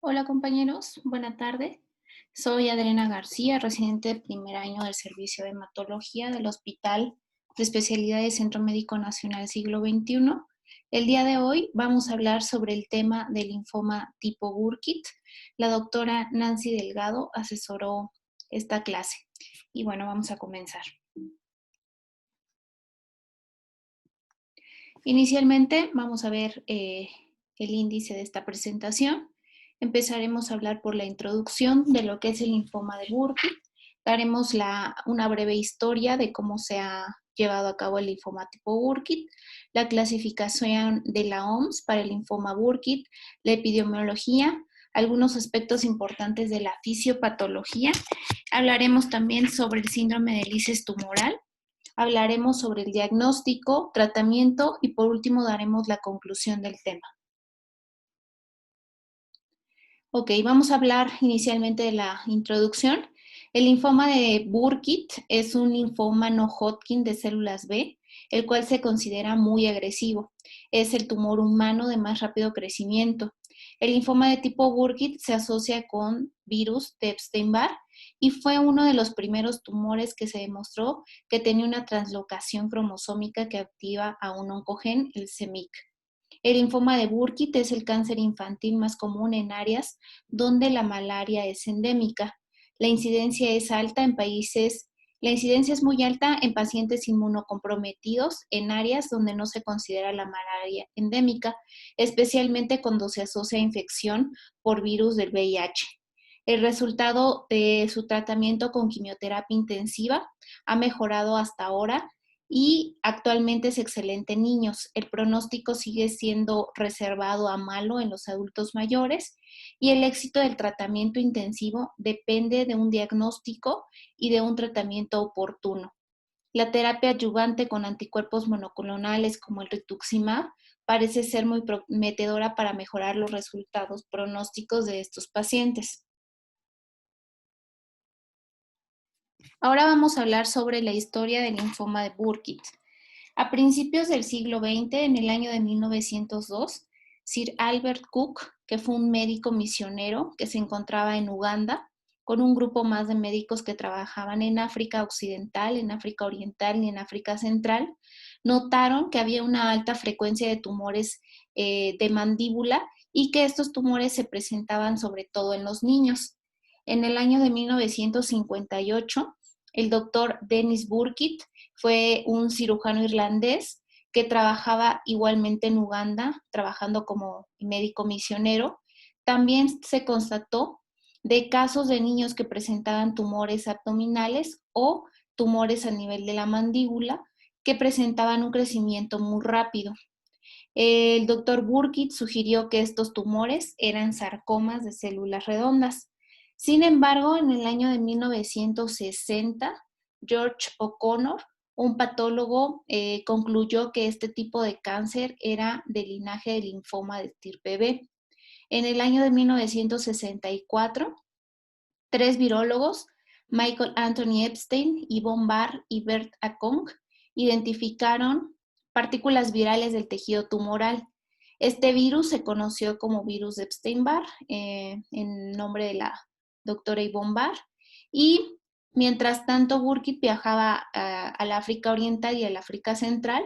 Hola compañeros, buena tarde. Soy Adriana García, residente de primer año del Servicio de Hematología del Hospital de Especialidades Centro Médico Nacional Siglo XXI. El día de hoy vamos a hablar sobre el tema del linfoma tipo Burkitt. La doctora Nancy Delgado asesoró esta clase. Y bueno, vamos a comenzar. Inicialmente vamos a ver el índice de esta presentación. Empezaremos a hablar por la introducción de lo que es el linfoma de Burkitt. Daremos una breve historia de cómo se ha llevado a cabo el linfoma tipo Burkitt, la clasificación de la OMS para el linfoma Burkitt, la epidemiología, algunos aspectos importantes de la fisiopatología. Hablaremos también sobre el síndrome de lisis tumoral. Hablaremos sobre el diagnóstico, tratamiento y por último daremos la conclusión del tema. Ok, vamos a hablar inicialmente de la introducción. El linfoma de Burkitt es un linfoma no Hodgkin de células B, el cual se considera muy agresivo. Es el tumor humano de más rápido crecimiento. El linfoma de tipo Burkitt se asocia con virus de Epstein-Barr y fue uno de los primeros tumores que se demostró que tenía una translocación cromosómica que activa a un oncogen, el CEMIC. El linfoma de Burkitt es el cáncer infantil más común en áreas donde la malaria es endémica. La incidencia es alta en países, la incidencia es muy alta en pacientes inmunocomprometidos en áreas donde no se considera la malaria endémica, especialmente cuando se asocia a infección por virus del VIH. El resultado de su tratamiento con quimioterapia intensiva ha mejorado hasta ahora y actualmente es excelente en niños. El pronóstico sigue siendo reservado a malo en los adultos mayores y el éxito del tratamiento intensivo depende de un diagnóstico y de un tratamiento oportuno. La terapia adyuvante con anticuerpos monoclonales como el rituximab parece ser muy prometedora para mejorar los resultados pronósticos de estos pacientes. Ahora vamos a hablar sobre la historia del linfoma de Burkitt. A principios del siglo XX, en el año de 1902, Sir Albert Cook, que fue un médico misionero que se encontraba en Uganda, con un grupo más de médicos que trabajaban en África Occidental, en África Oriental y en África Central, notaron que había una alta frecuencia de tumores de mandíbula y que estos tumores se presentaban sobre todo en los niños. En el año de 1958, el doctor Dennis Burkitt fue un cirujano irlandés que trabajaba igualmente en Uganda, trabajando como médico misionero. También se constató de casos de niños que presentaban tumores abdominales o tumores a nivel de la mandíbula que presentaban un crecimiento muy rápido. El doctor Burkitt sugirió que estos tumores eran sarcomas de células redondas. Sin embargo, en el año de 1960, George O'Connor, un patólogo, concluyó que este tipo de cáncer era del linaje del linfoma de estirpe B. En el año de 1964, tres virólogos, Michael Anthony Epstein, Yvonne Barr y Bert Akong, identificaron partículas virales del tejido tumoral. Este virus se conoció como virus de Epstein-Barr, en nombre de la doctora Yvonne Barr, y mientras tanto Burkitt viajaba al África Oriental y al África Central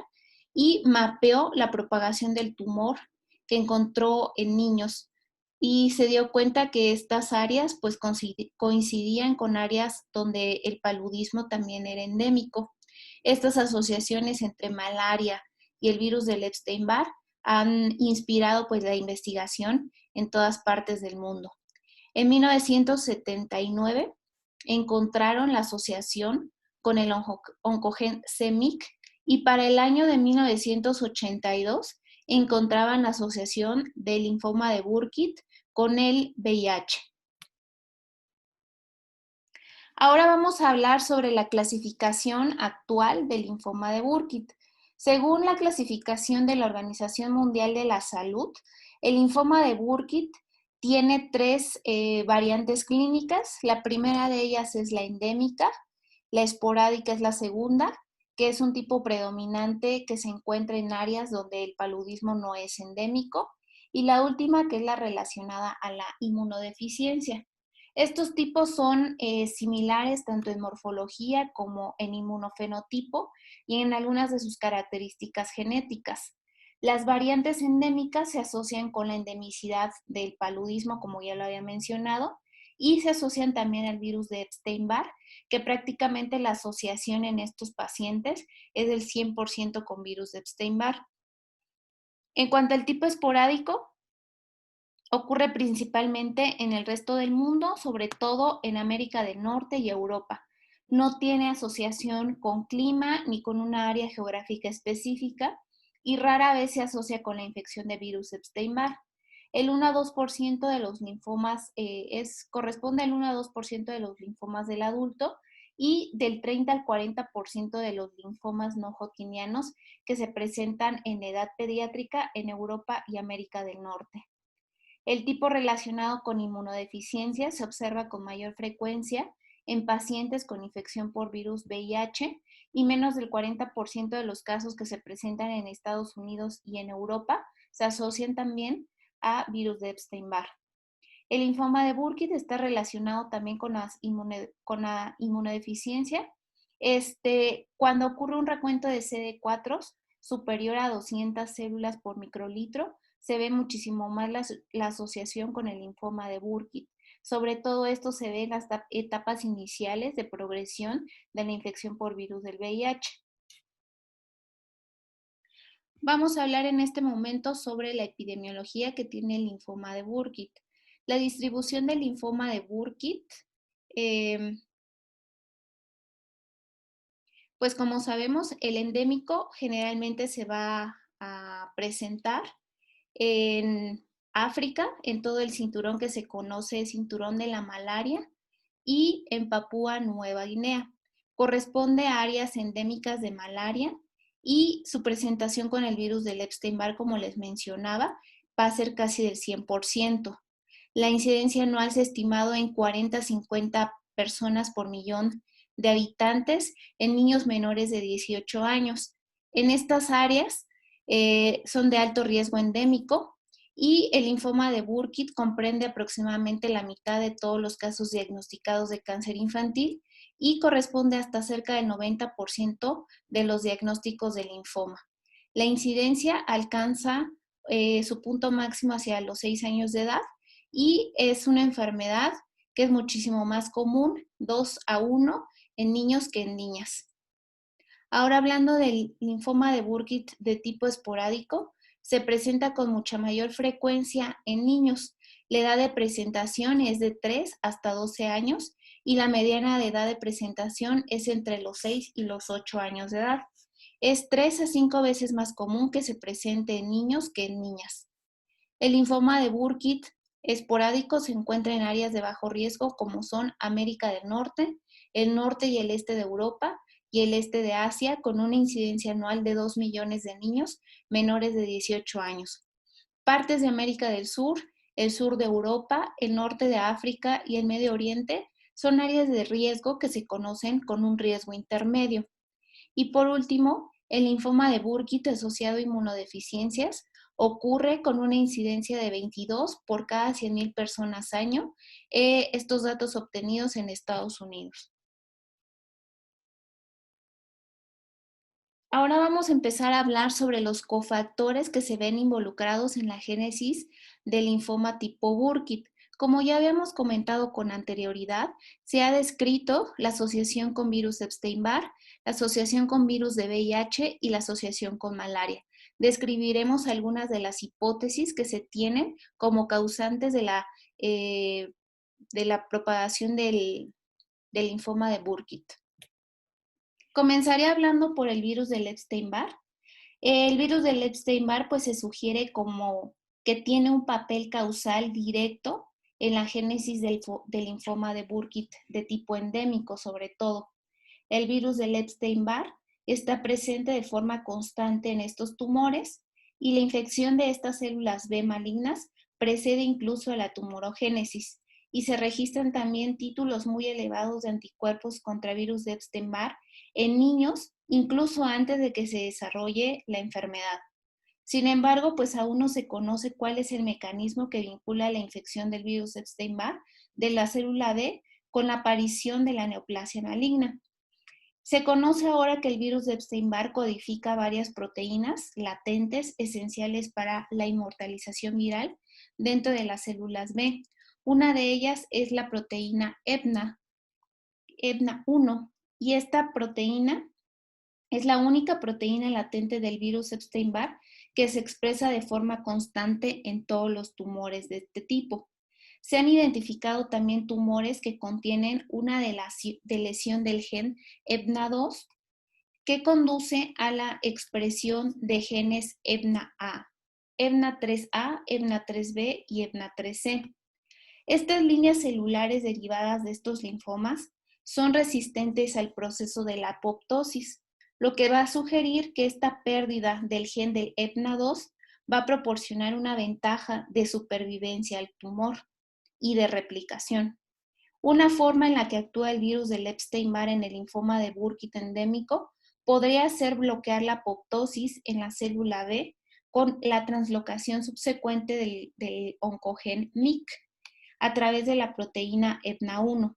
y mapeó la propagación del tumor que encontró en niños y se dio cuenta que estas áreas pues coincidían con áreas donde el paludismo también era endémico. Estas asociaciones entre malaria y el virus del Epstein-Barr han inspirado pues la investigación en todas partes del mundo. En 1979 encontraron la asociación con el oncogen CEMIC y para el año de 1982 encontraban la asociación del linfoma de Burkitt con el VIH. Ahora vamos a hablar sobre la clasificación actual del linfoma de Burkitt. Según la clasificación de la Organización Mundial de la Salud, el linfoma de Burkitt tiene tres variantes clínicas. La primera de ellas es la endémica, la esporádica es la segunda, que es un tipo predominante que se encuentra en áreas donde el paludismo no es endémico, y la última que es la relacionada a la inmunodeficiencia. Estos tipos son similares tanto en morfología como en inmunofenotipo y en algunas de sus características genéticas. Las variantes endémicas se asocian con la endemicidad del paludismo, como ya lo había mencionado, y se asocian también al virus de Epstein-Barr, que prácticamente la asociación en estos pacientes es del 100% con virus de Epstein-Barr. En cuanto al tipo esporádico, ocurre principalmente en el resto del mundo, sobre todo en América del Norte y Europa. No tiene asociación con clima ni con una área geográfica específica y rara vez se asocia con la infección de virus Epstein-Barr. El 1 a 2% de los linfomas corresponde al 1 a 2% de los linfomas del adulto y del 30 al 40% de los linfomas no hodgkinianos que se presentan en edad pediátrica en Europa y América del Norte. El tipo relacionado con inmunodeficiencia se observa con mayor frecuencia en pacientes con infección por virus VIH y menos del 40% de los casos que se presentan en Estados Unidos y en Europa se asocian también a virus de Epstein-Barr. El linfoma de Burkitt está relacionado también con la inmunodeficiencia. Cuando ocurre un recuento de CD4 superior a 200 células por microlitro, se ve muchísimo más la asociación con el linfoma de Burkitt. Sobre todo esto se ve en las etapas iniciales de progresión de la infección por virus del VIH. Vamos a hablar en este momento sobre la epidemiología que tiene el linfoma de Burkitt. La distribución del linfoma de Burkitt, pues como sabemos, el endémico generalmente se va a presentar en África, en todo el cinturón que se conoce cinturón de la malaria, y en Papúa Nueva Guinea. Corresponde a áreas endémicas de malaria y su presentación con el virus del Epstein-Barr, como les mencionaba, va a ser casi del 100%. La incidencia anual se ha estimado en 40 a 50 personas por millón de habitantes en niños menores de 18 años. En estas áreas son de alto riesgo endémico y el linfoma de Burkitt comprende aproximadamente la mitad de todos los casos diagnosticados de cáncer infantil y corresponde hasta cerca del 90% de los diagnósticos de linfoma. La incidencia alcanza su punto máximo hacia los 6 años de edad y es una enfermedad que es muchísimo más común, 2 a 1, en niños que en niñas. Ahora hablando del linfoma de Burkitt de tipo esporádico, se presenta con mucha mayor frecuencia en niños. La edad de presentación es de 3 hasta 12 años y la mediana de edad de presentación es entre los 6 y los 8 años de edad. Es 3 a 5 veces más común que se presente en niños que en niñas. El linfoma de Burkitt esporádico se encuentra en áreas de bajo riesgo como son América del Norte, el norte y el este de Europa y el este de Asia, con una incidencia anual de 2 millones de niños menores de 18 años. Partes de América del Sur, el sur de Europa, el norte de África y el Medio Oriente son áreas de riesgo que se conocen con un riesgo intermedio. Y por último, el linfoma de Burkitt asociado a inmunodeficiencias ocurre con una incidencia de 22 por cada 100,000 personas año, estos datos obtenidos en Estados Unidos. Ahora vamos a empezar a hablar sobre los cofactores que se ven involucrados en la génesis del linfoma tipo Burkitt. Como ya habíamos comentado con anterioridad, se ha descrito la asociación con virus Epstein-Barr, la asociación con virus de VIH y la asociación con malaria. Describiremos algunas de las hipótesis que se tienen como causantes de la propagación del linfoma de Burkitt. Comenzaré hablando por el virus del Epstein-Barr. El virus del Epstein-Barr pues se sugiere como que tiene un papel causal directo en la génesis del linfoma de Burkitt de tipo endémico sobre todo. El virus del Epstein-Barr está presente de forma constante en estos tumores y la infección de estas células B malignas precede incluso a la tumorogénesis y se registran también títulos muy elevados de anticuerpos contra virus de Epstein-Barr en niños incluso antes de que se desarrolle la enfermedad. Sin embargo, pues aún no se conoce cuál es el mecanismo que vincula la infección del virus Epstein-Barr de la célula B con la aparición de la neoplasia maligna. Se conoce ahora que el virus de Epstein-Barr codifica varias proteínas latentes esenciales para la inmortalización viral dentro de las células B. Una de ellas es la proteína EBNA1, y esta proteína es la única proteína latente del virus Epstein-Barr que se expresa de forma constante en todos los tumores de este tipo. Se han identificado también tumores que contienen una lesión del gen EBNA2 que conduce a la expresión de genes EBNA-A, EBNA3A, EBNA3B y EBNA3C. Estas líneas celulares derivadas de estos linfomas son resistentes al proceso de la apoptosis, lo que va a sugerir que esta pérdida del gen del EBNA2 va a proporcionar una ventaja de supervivencia al tumor y de replicación. Una forma en la que actúa el virus del Epstein-Barr en el linfoma de Burkitt endémico podría ser bloquear la apoptosis en la célula B con la translocación subsecuente del oncogen MYC a través de la proteína EBNA1.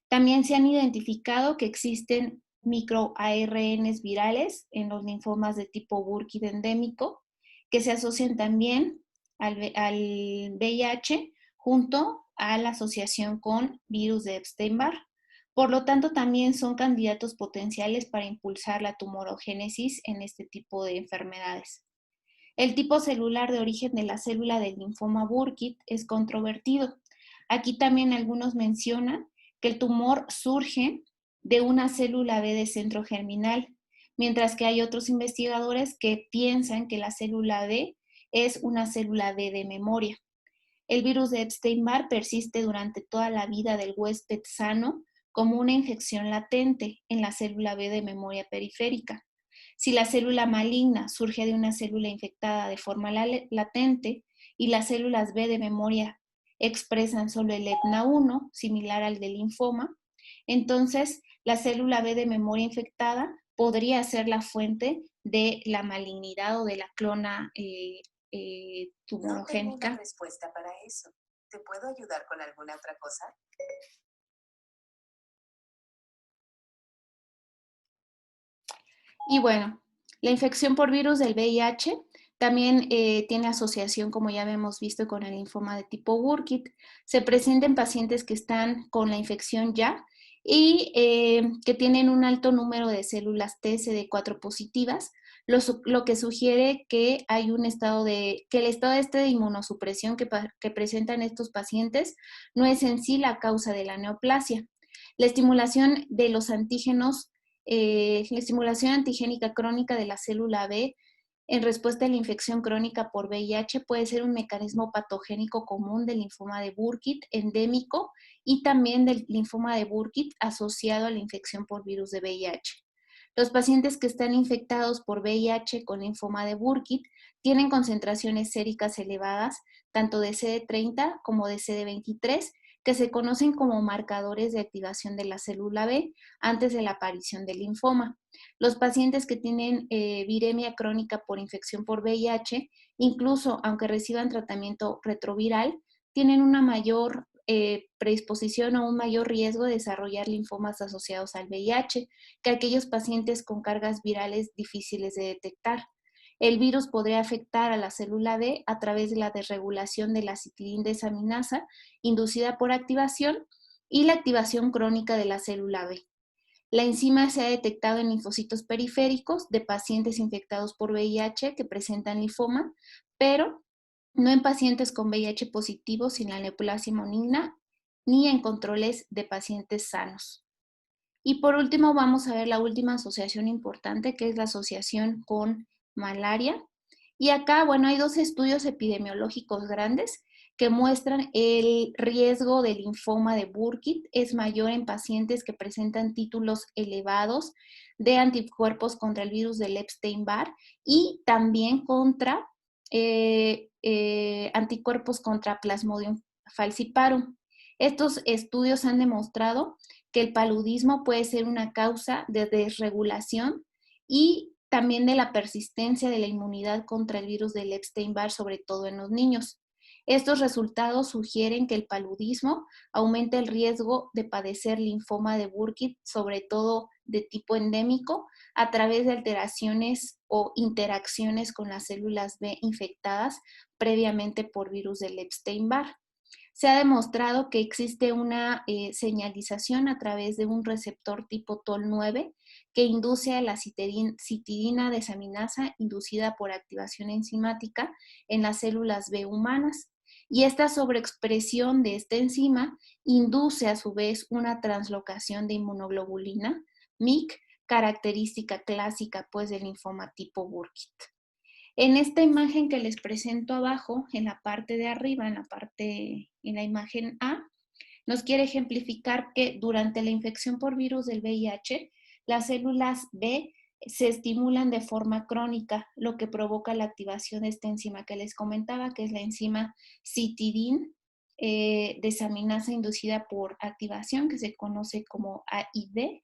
También se han identificado que existen microARNs virales en los linfomas de tipo Burkitt endémico que se asocian también al VIH junto a la asociación con virus de Epstein-Barr. Por lo tanto, también son candidatos potenciales para impulsar la tumorogénesis en este tipo de enfermedades. El tipo celular de origen de la célula del linfoma Burkitt es controvertido. Aquí también algunos mencionan que el tumor surge de una célula B de centro germinal, mientras que hay otros investigadores que piensan que la célula B es una célula B de memoria. El virus de Epstein-Barr persiste durante toda la vida del huésped sano como una infección latente en la célula B de memoria periférica. Si la célula maligna surge de una célula infectada de forma latente y las células B de memoria expresan solo el EBNA1, similar al del linfoma, entonces la célula B de memoria infectada podría ser la fuente de la malignidad o de la clona tumorogénica. No tengo una respuesta para eso. ¿Te puedo ayudar con alguna otra cosa? Y bueno, la infección por virus del VIH también tiene asociación, como ya hemos visto, con el linfoma de tipo Burkitt. Se presenta en pacientes que están con la infección ya y que tienen un alto número de células TCD4 positivas, lo que sugiere que hay un estado que el estado de inmunosupresión que presentan estos pacientes no es en sí la causa de la neoplasia. La estimulación de los antígenos la estimulación antigénica crónica de la célula B en respuesta a la infección crónica por VIH puede ser un mecanismo patogénico común del linfoma de Burkitt endémico y también del linfoma de Burkitt asociado a la infección por virus de VIH. Los pacientes que están infectados por VIH con linfoma de Burkitt tienen concentraciones séricas elevadas, tanto de CD30 como de CD23, que se conocen como marcadores de activación de la célula B antes de la aparición del linfoma. Los pacientes que tienen viremia crónica por infección por VIH, incluso aunque reciban tratamiento retroviral, tienen una mayor predisposición o un mayor riesgo de desarrollar linfomas asociados al VIH que aquellos pacientes con cargas virales difíciles de detectar. El virus podría afectar a la célula B a través de la desregulación de la ciclindesa inducida por activación y la activación crónica de la célula B. La enzima se ha detectado en linfocitos periféricos de pacientes infectados por VIH que presentan linfoma, pero no en pacientes con VIH positivo sin la neoplasia maligna ni en controles de pacientes sanos. Y por último vamos a ver la última asociación importante, que es la asociación con malaria. Y acá, bueno, hay dos estudios epidemiológicos grandes que muestran el riesgo del linfoma de Burkitt es mayor en pacientes que presentan títulos elevados de anticuerpos contra el virus del Epstein-Barr y también contra anticuerpos contra Plasmodium falciparum. Estos estudios han demostrado que el paludismo puede ser una causa de desregulación y también de la persistencia de la inmunidad contra el virus del Epstein-Barr, sobre todo en los niños. Estos resultados sugieren que el paludismo aumenta el riesgo de padecer linfoma de Burkitt, sobre todo de tipo endémico, a través de alteraciones o interacciones con las células B infectadas previamente por virus del Epstein-Barr. Se ha demostrado que existe una señalización a través de un receptor tipo TOL9 que induce a la citidina desaminasa inducida por activación enzimática en las células B humanas. Y esta sobreexpresión de esta enzima induce a su vez una translocación de inmunoglobulina, MYC, característica clásica pues del linfoma tipo Burkitt. En esta imagen que les presento abajo, en la parte de arriba, en la imagen A, nos quiere ejemplificar que durante la infección por virus del VIH, las células B se estimulan de forma crónica, lo que provoca la activación de esta enzima que les comentaba, que es la enzima citidin desaminasa inducida por activación, que se conoce como AID,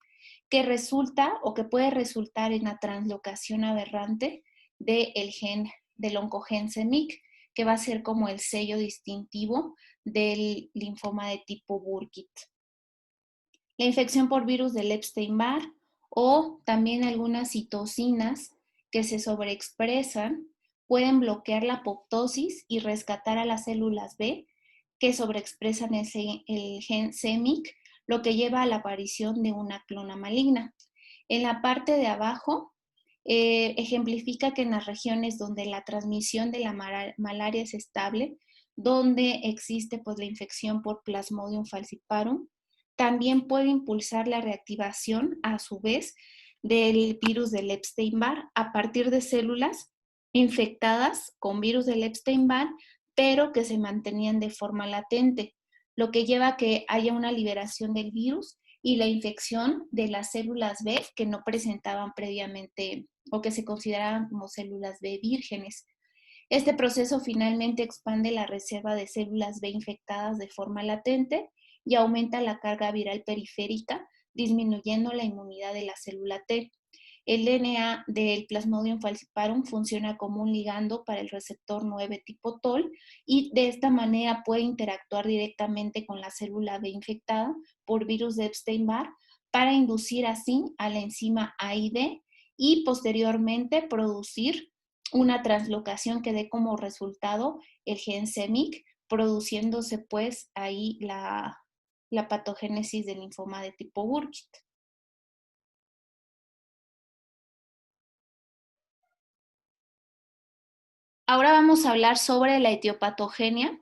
que resulta o que puede resultar en la translocación aberrante del oncogen CEMIC, que va a ser como el sello distintivo del linfoma de tipo Burkitt. La infección por virus del Epstein-Barr o también algunas citocinas que se sobreexpresan pueden bloquear la apoptosis y rescatar a las células B que sobreexpresan el gen CEMIC, lo que lleva a la aparición de una clona maligna. En la parte de abajo ejemplifica que en las regiones donde la transmisión de la malaria es estable, donde existe pues, la infección por Plasmodium falciparum, también puede impulsar la reactivación, a su vez, del virus del Epstein-Barr a partir de células infectadas con virus del Epstein-Barr, pero que se mantenían de forma latente, lo que lleva a que haya una liberación del virus y la infección de las células B que no presentaban previamente o que se consideraban como células B vírgenes. Este proceso finalmente expande la reserva de células B infectadas de forma latente y aumenta la carga viral periférica, disminuyendo la inmunidad de la célula T. El DNA del Plasmodium falciparum funciona como un ligando para el receptor 9 tipo TOL y de esta manera puede interactuar directamente con la célula B infectada por virus de Epstein-Barr para inducir así a la enzima AID y posteriormente producir una translocación que dé como resultado el gen CEMIC, produciéndose pues ahí la patogénesis del linfoma de tipo Burkitt. Ahora vamos a hablar sobre la etiopatogenia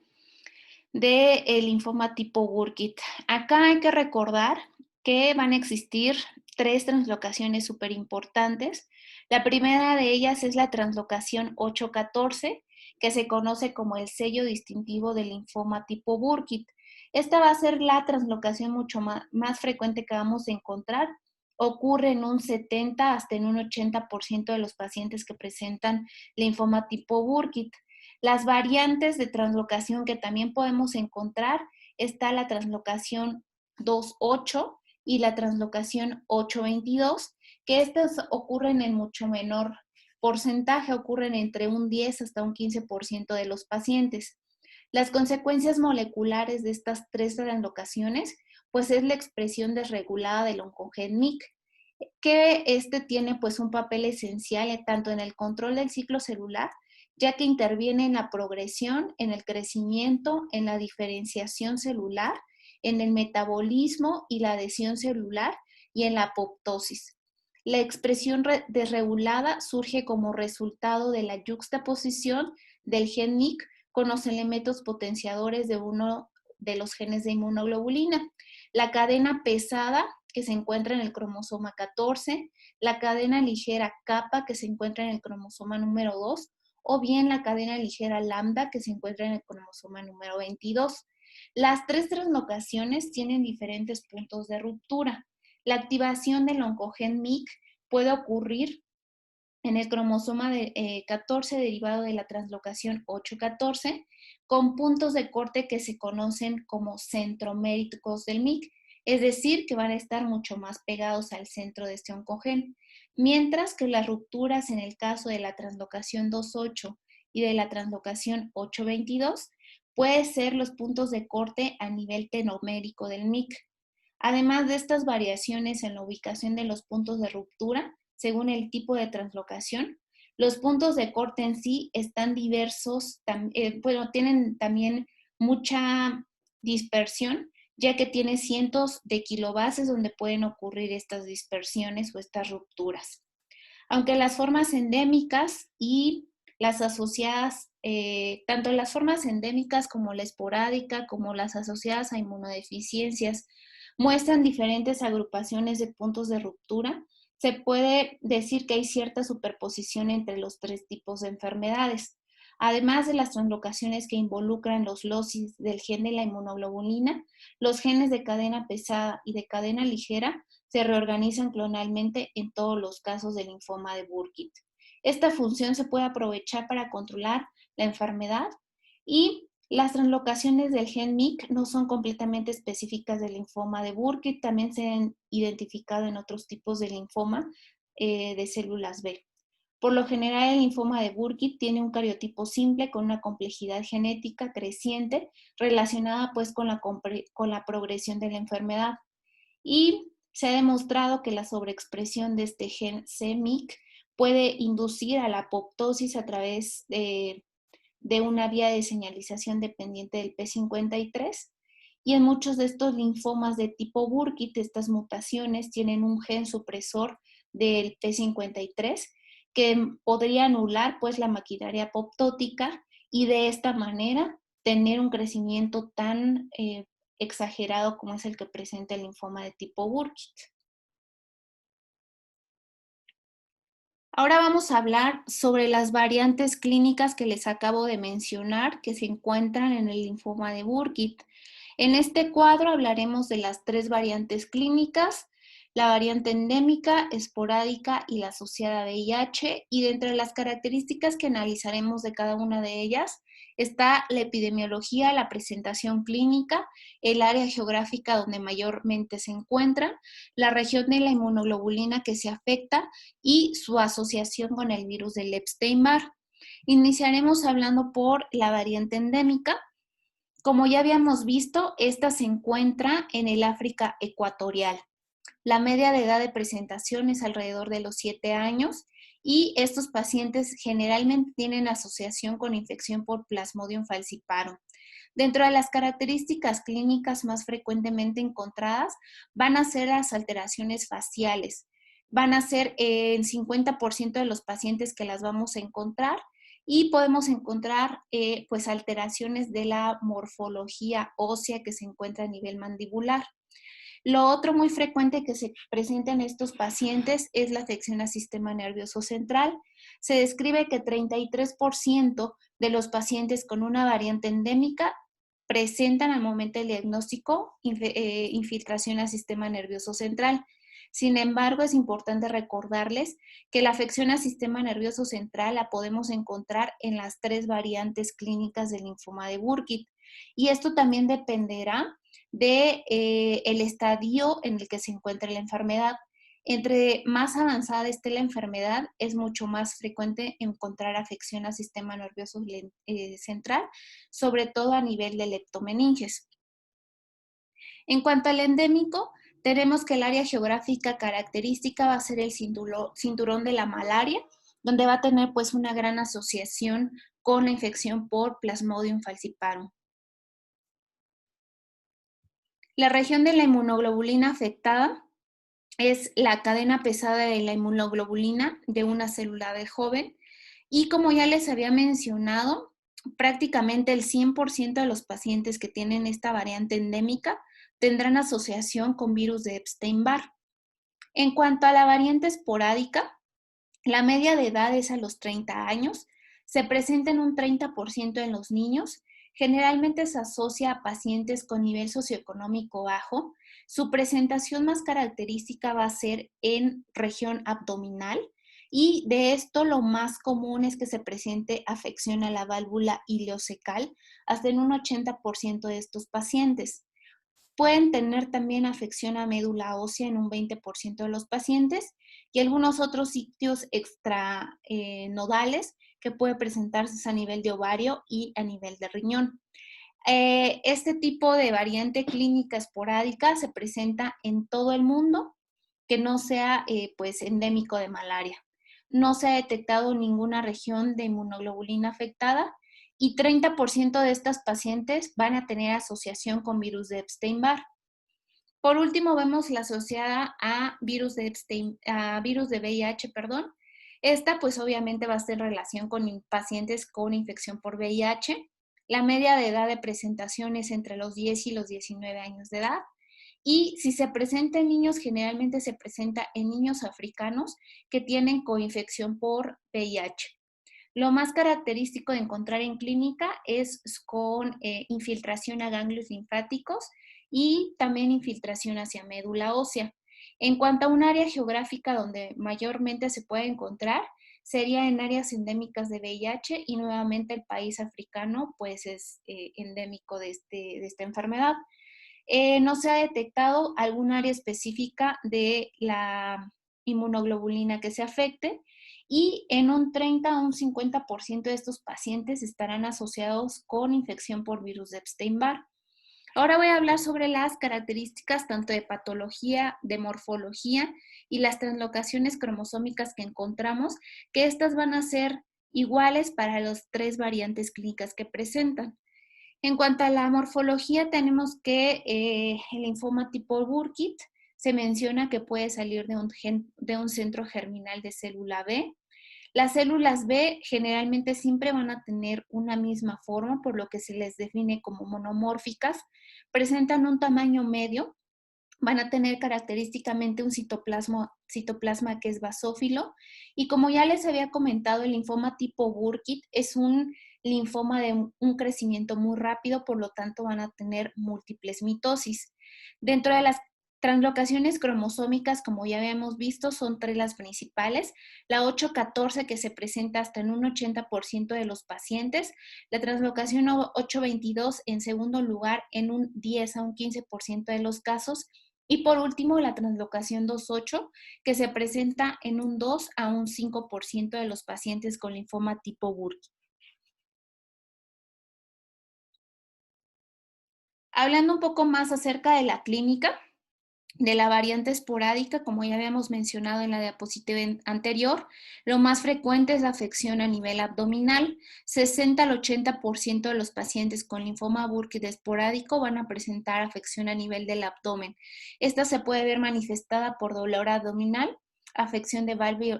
del linfoma tipo Burkitt. Acá hay que recordar que van a existir 3 translocaciones súper importantes. La primera de ellas es la translocación 814, que se conoce como el sello distintivo del linfoma tipo Burkitt. Esta va a ser la translocación mucho más frecuente que vamos a encontrar. Ocurre en un 70 hasta en un 80% de los pacientes que presentan linfoma tipo Burkitt. Las variantes de translocación que también podemos encontrar está la translocación 2.8 y la translocación 8.22, que estas ocurren en mucho menor porcentaje, ocurren entre un 10 hasta un 15% de los pacientes. Las consecuencias moleculares de estas 3 translocaciones, pues es la expresión desregulada del oncogen MYC, que este tiene pues un papel esencial tanto en el control del ciclo celular, ya que interviene en la progresión, en el crecimiento, en la diferenciación celular, en el metabolismo y la adhesión celular y en la apoptosis. La expresión desregulada surge como resultado de la yuxtaposición del gen MYC con los elementos potenciadores de uno de los genes de inmunoglobulina. La cadena pesada que se encuentra en el cromosoma 14, la cadena ligera kappa que se encuentra en el cromosoma número 2, o bien la cadena ligera lambda que se encuentra en el cromosoma número 22. Las 3 translocaciones tienen diferentes puntos de ruptura. La activación del oncogen MYC puede ocurrir en el cromosoma 14 derivado de la translocación 814 con puntos de corte que se conocen como centroméricos del MYC, es decir, que van a estar mucho más pegados al centro de este oncogen. mientras que las rupturas en el caso de la translocación 2.8 y de la translocación 8.22 pueden ser los puntos de corte a nivel tenomérico del MIC. Además de estas variaciones en la ubicación de los puntos de ruptura, según el tipo de translocación, los puntos de corte en sí están diversos, tienen también mucha dispersión, ya que tiene cientos de kilobases donde pueden ocurrir estas dispersiones o estas rupturas. Aunque las formas endémicas y las asociadas, tanto las formas endémicas como la esporádica, como las asociadas a inmunodeficiencias, muestran diferentes agrupaciones de puntos de ruptura, se puede decir que hay cierta superposición entre los tres tipos de enfermedades. Además de las translocaciones que involucran los locis del gen de la inmunoglobulina, los genes de cadena pesada y de cadena ligera se reorganizan clonalmente en todos los casos de linfoma de Burkitt. Esta función se puede aprovechar para controlar la enfermedad y las translocaciones del gen MYC no son completamente específicas del linfoma de Burkitt, también se han identificado en otros tipos de linfoma de células B. Por lo general, el linfoma de Burkitt tiene un cariotipo simple con una complejidad genética creciente relacionada pues con la progresión de la enfermedad. Y se ha demostrado que la sobreexpresión de este gen c-MYC puede inducir a la apoptosis a través de una vía de señalización dependiente del P53. Y en muchos de estos linfomas de tipo Burkitt, estas mutaciones tienen un gen supresor del P53 que podría anular pues la maquinaria apoptótica y de esta manera tener un crecimiento tan exagerado como es el que presenta el linfoma de tipo Burkitt. Ahora vamos a hablar sobre las variantes clínicas que les acabo de mencionar que se encuentran en el linfoma de Burkitt. En este cuadro hablaremos de las tres variantes clínicas, la variante endémica, esporádica y la asociada a VIH, y de entre las características que analizaremos de cada una de ellas está la epidemiología, la presentación clínica, el área geográfica donde mayormente se encuentra, la región de la inmunoglobulina que se afecta y su asociación con el virus del Epstein-Barr. Iniciaremos hablando por la variante endémica. Como ya habíamos visto, esta se encuentra en el África ecuatorial. La media de edad de presentación es alrededor de los 7 años y estos pacientes generalmente tienen asociación con infección por Plasmodium falciparum. Dentro de las características clínicas más frecuentemente encontradas van a ser las alteraciones faciales. Van a ser en 50% de los pacientes que las vamos a encontrar y podemos encontrar pues alteraciones de la morfología ósea que se encuentra a nivel mandibular. Lo otro muy frecuente que se presenta en estos pacientes es la afección al sistema nervioso central. Se describe que 33% de los pacientes con una variante endémica presentan al momento del diagnóstico infiltración al sistema nervioso central. Sin embargo, es importante recordarles que la afección al sistema nervioso central la podemos encontrar en las tres variantes clínicas del linfoma de Burkitt. Y esto también dependerá de el estadio en el que se encuentra la enfermedad. Entre más avanzada esté la enfermedad, es mucho más frecuente encontrar afección al sistema nervioso central, sobre todo a nivel de leptomeninges. En cuanto al endémico, tenemos que el área geográfica característica va a ser el cinturón de la malaria, donde va a tener pues una gran asociación con la infección por Plasmodium falciparum. La región de la inmunoglobulina afectada es la cadena pesada de la inmunoglobulina de una célula de joven y como ya les había mencionado, prácticamente el 100% de los pacientes que tienen esta variante endémica tendrán asociación con virus de Epstein-Barr. En cuanto a la variante esporádica, la media de edad es a los 30 años, se presenta en un 30% en los niños, generalmente se asocia a pacientes con nivel socioeconómico bajo. Su presentación más característica va a ser en región abdominal y de esto lo más común es que se presente afección a la válvula ileocecal hasta en un 80% de estos pacientes. Pueden tener también afección a médula ósea en un 20% de los pacientes y algunos otros sitios extranodales que puede presentarse a nivel de ovario y a nivel de riñón. Este tipo de variante clínica esporádica se presenta en todo el mundo que no sea pues endémico de malaria. No se ha detectado ninguna región de inmunoglobulina afectada y 30% de estas pacientes van a tener asociación con virus de Epstein-Barr. Por último, vemos la asociada a virus de VIH, perdón. Esta, pues obviamente va a ser en relación con pacientes con infección por VIH. La media de edad de presentación es entre los 10 y los 19 años de edad. Y si se presenta en niños, generalmente se presenta en niños africanos que tienen coinfección por VIH. Lo más característico de encontrar en clínica es con infiltración a ganglios linfáticos y también infiltración hacia médula ósea. En cuanto a un área geográfica donde mayormente se puede encontrar, sería en áreas endémicas de VIH y nuevamente el país africano pues es endémico de esta enfermedad. No se ha detectado algún área específica de la inmunoglobulina que se afecte y en un 30 a un 50% de estos pacientes estarán asociados con infección por virus de Epstein-Barr. Ahora voy a hablar sobre las características tanto de patología, de morfología y las translocaciones cromosómicas que encontramos, que estas van a ser iguales para las 3 variantes clínicas que presentan. En cuanto a la morfología, tenemos que el linfoma tipo Burkitt se menciona que puede salir de un centro germinal de célula B. Las células B generalmente siempre van a tener una misma forma, por lo que se les define como monomórficas. Presentan un tamaño medio, van a tener característicamente un citoplasma que es basófilo. Y como ya les había comentado, el linfoma tipo Burkitt es un linfoma de un crecimiento muy rápido, por lo tanto van a tener múltiples mitosis. Dentro de las translocaciones cromosómicas, como ya habíamos visto, son 3 las principales. La 814 que se presenta hasta en un 80% de los pacientes. La translocación 822 en segundo lugar en un 10 a un 15% de los casos. Y por último, la translocación 28, que se presenta en un 2 a un 5% de los pacientes con linfoma tipo Burkitt. Hablando un poco más acerca de la clínica, de la variante esporádica, como ya habíamos mencionado en la diapositiva anterior, lo más frecuente es la afección a nivel abdominal. 60 al 80% de los pacientes con linfoma Burkitt esporádico van a presentar afección a nivel del abdomen. Esta se puede ver manifestada por dolor abdominal, afección de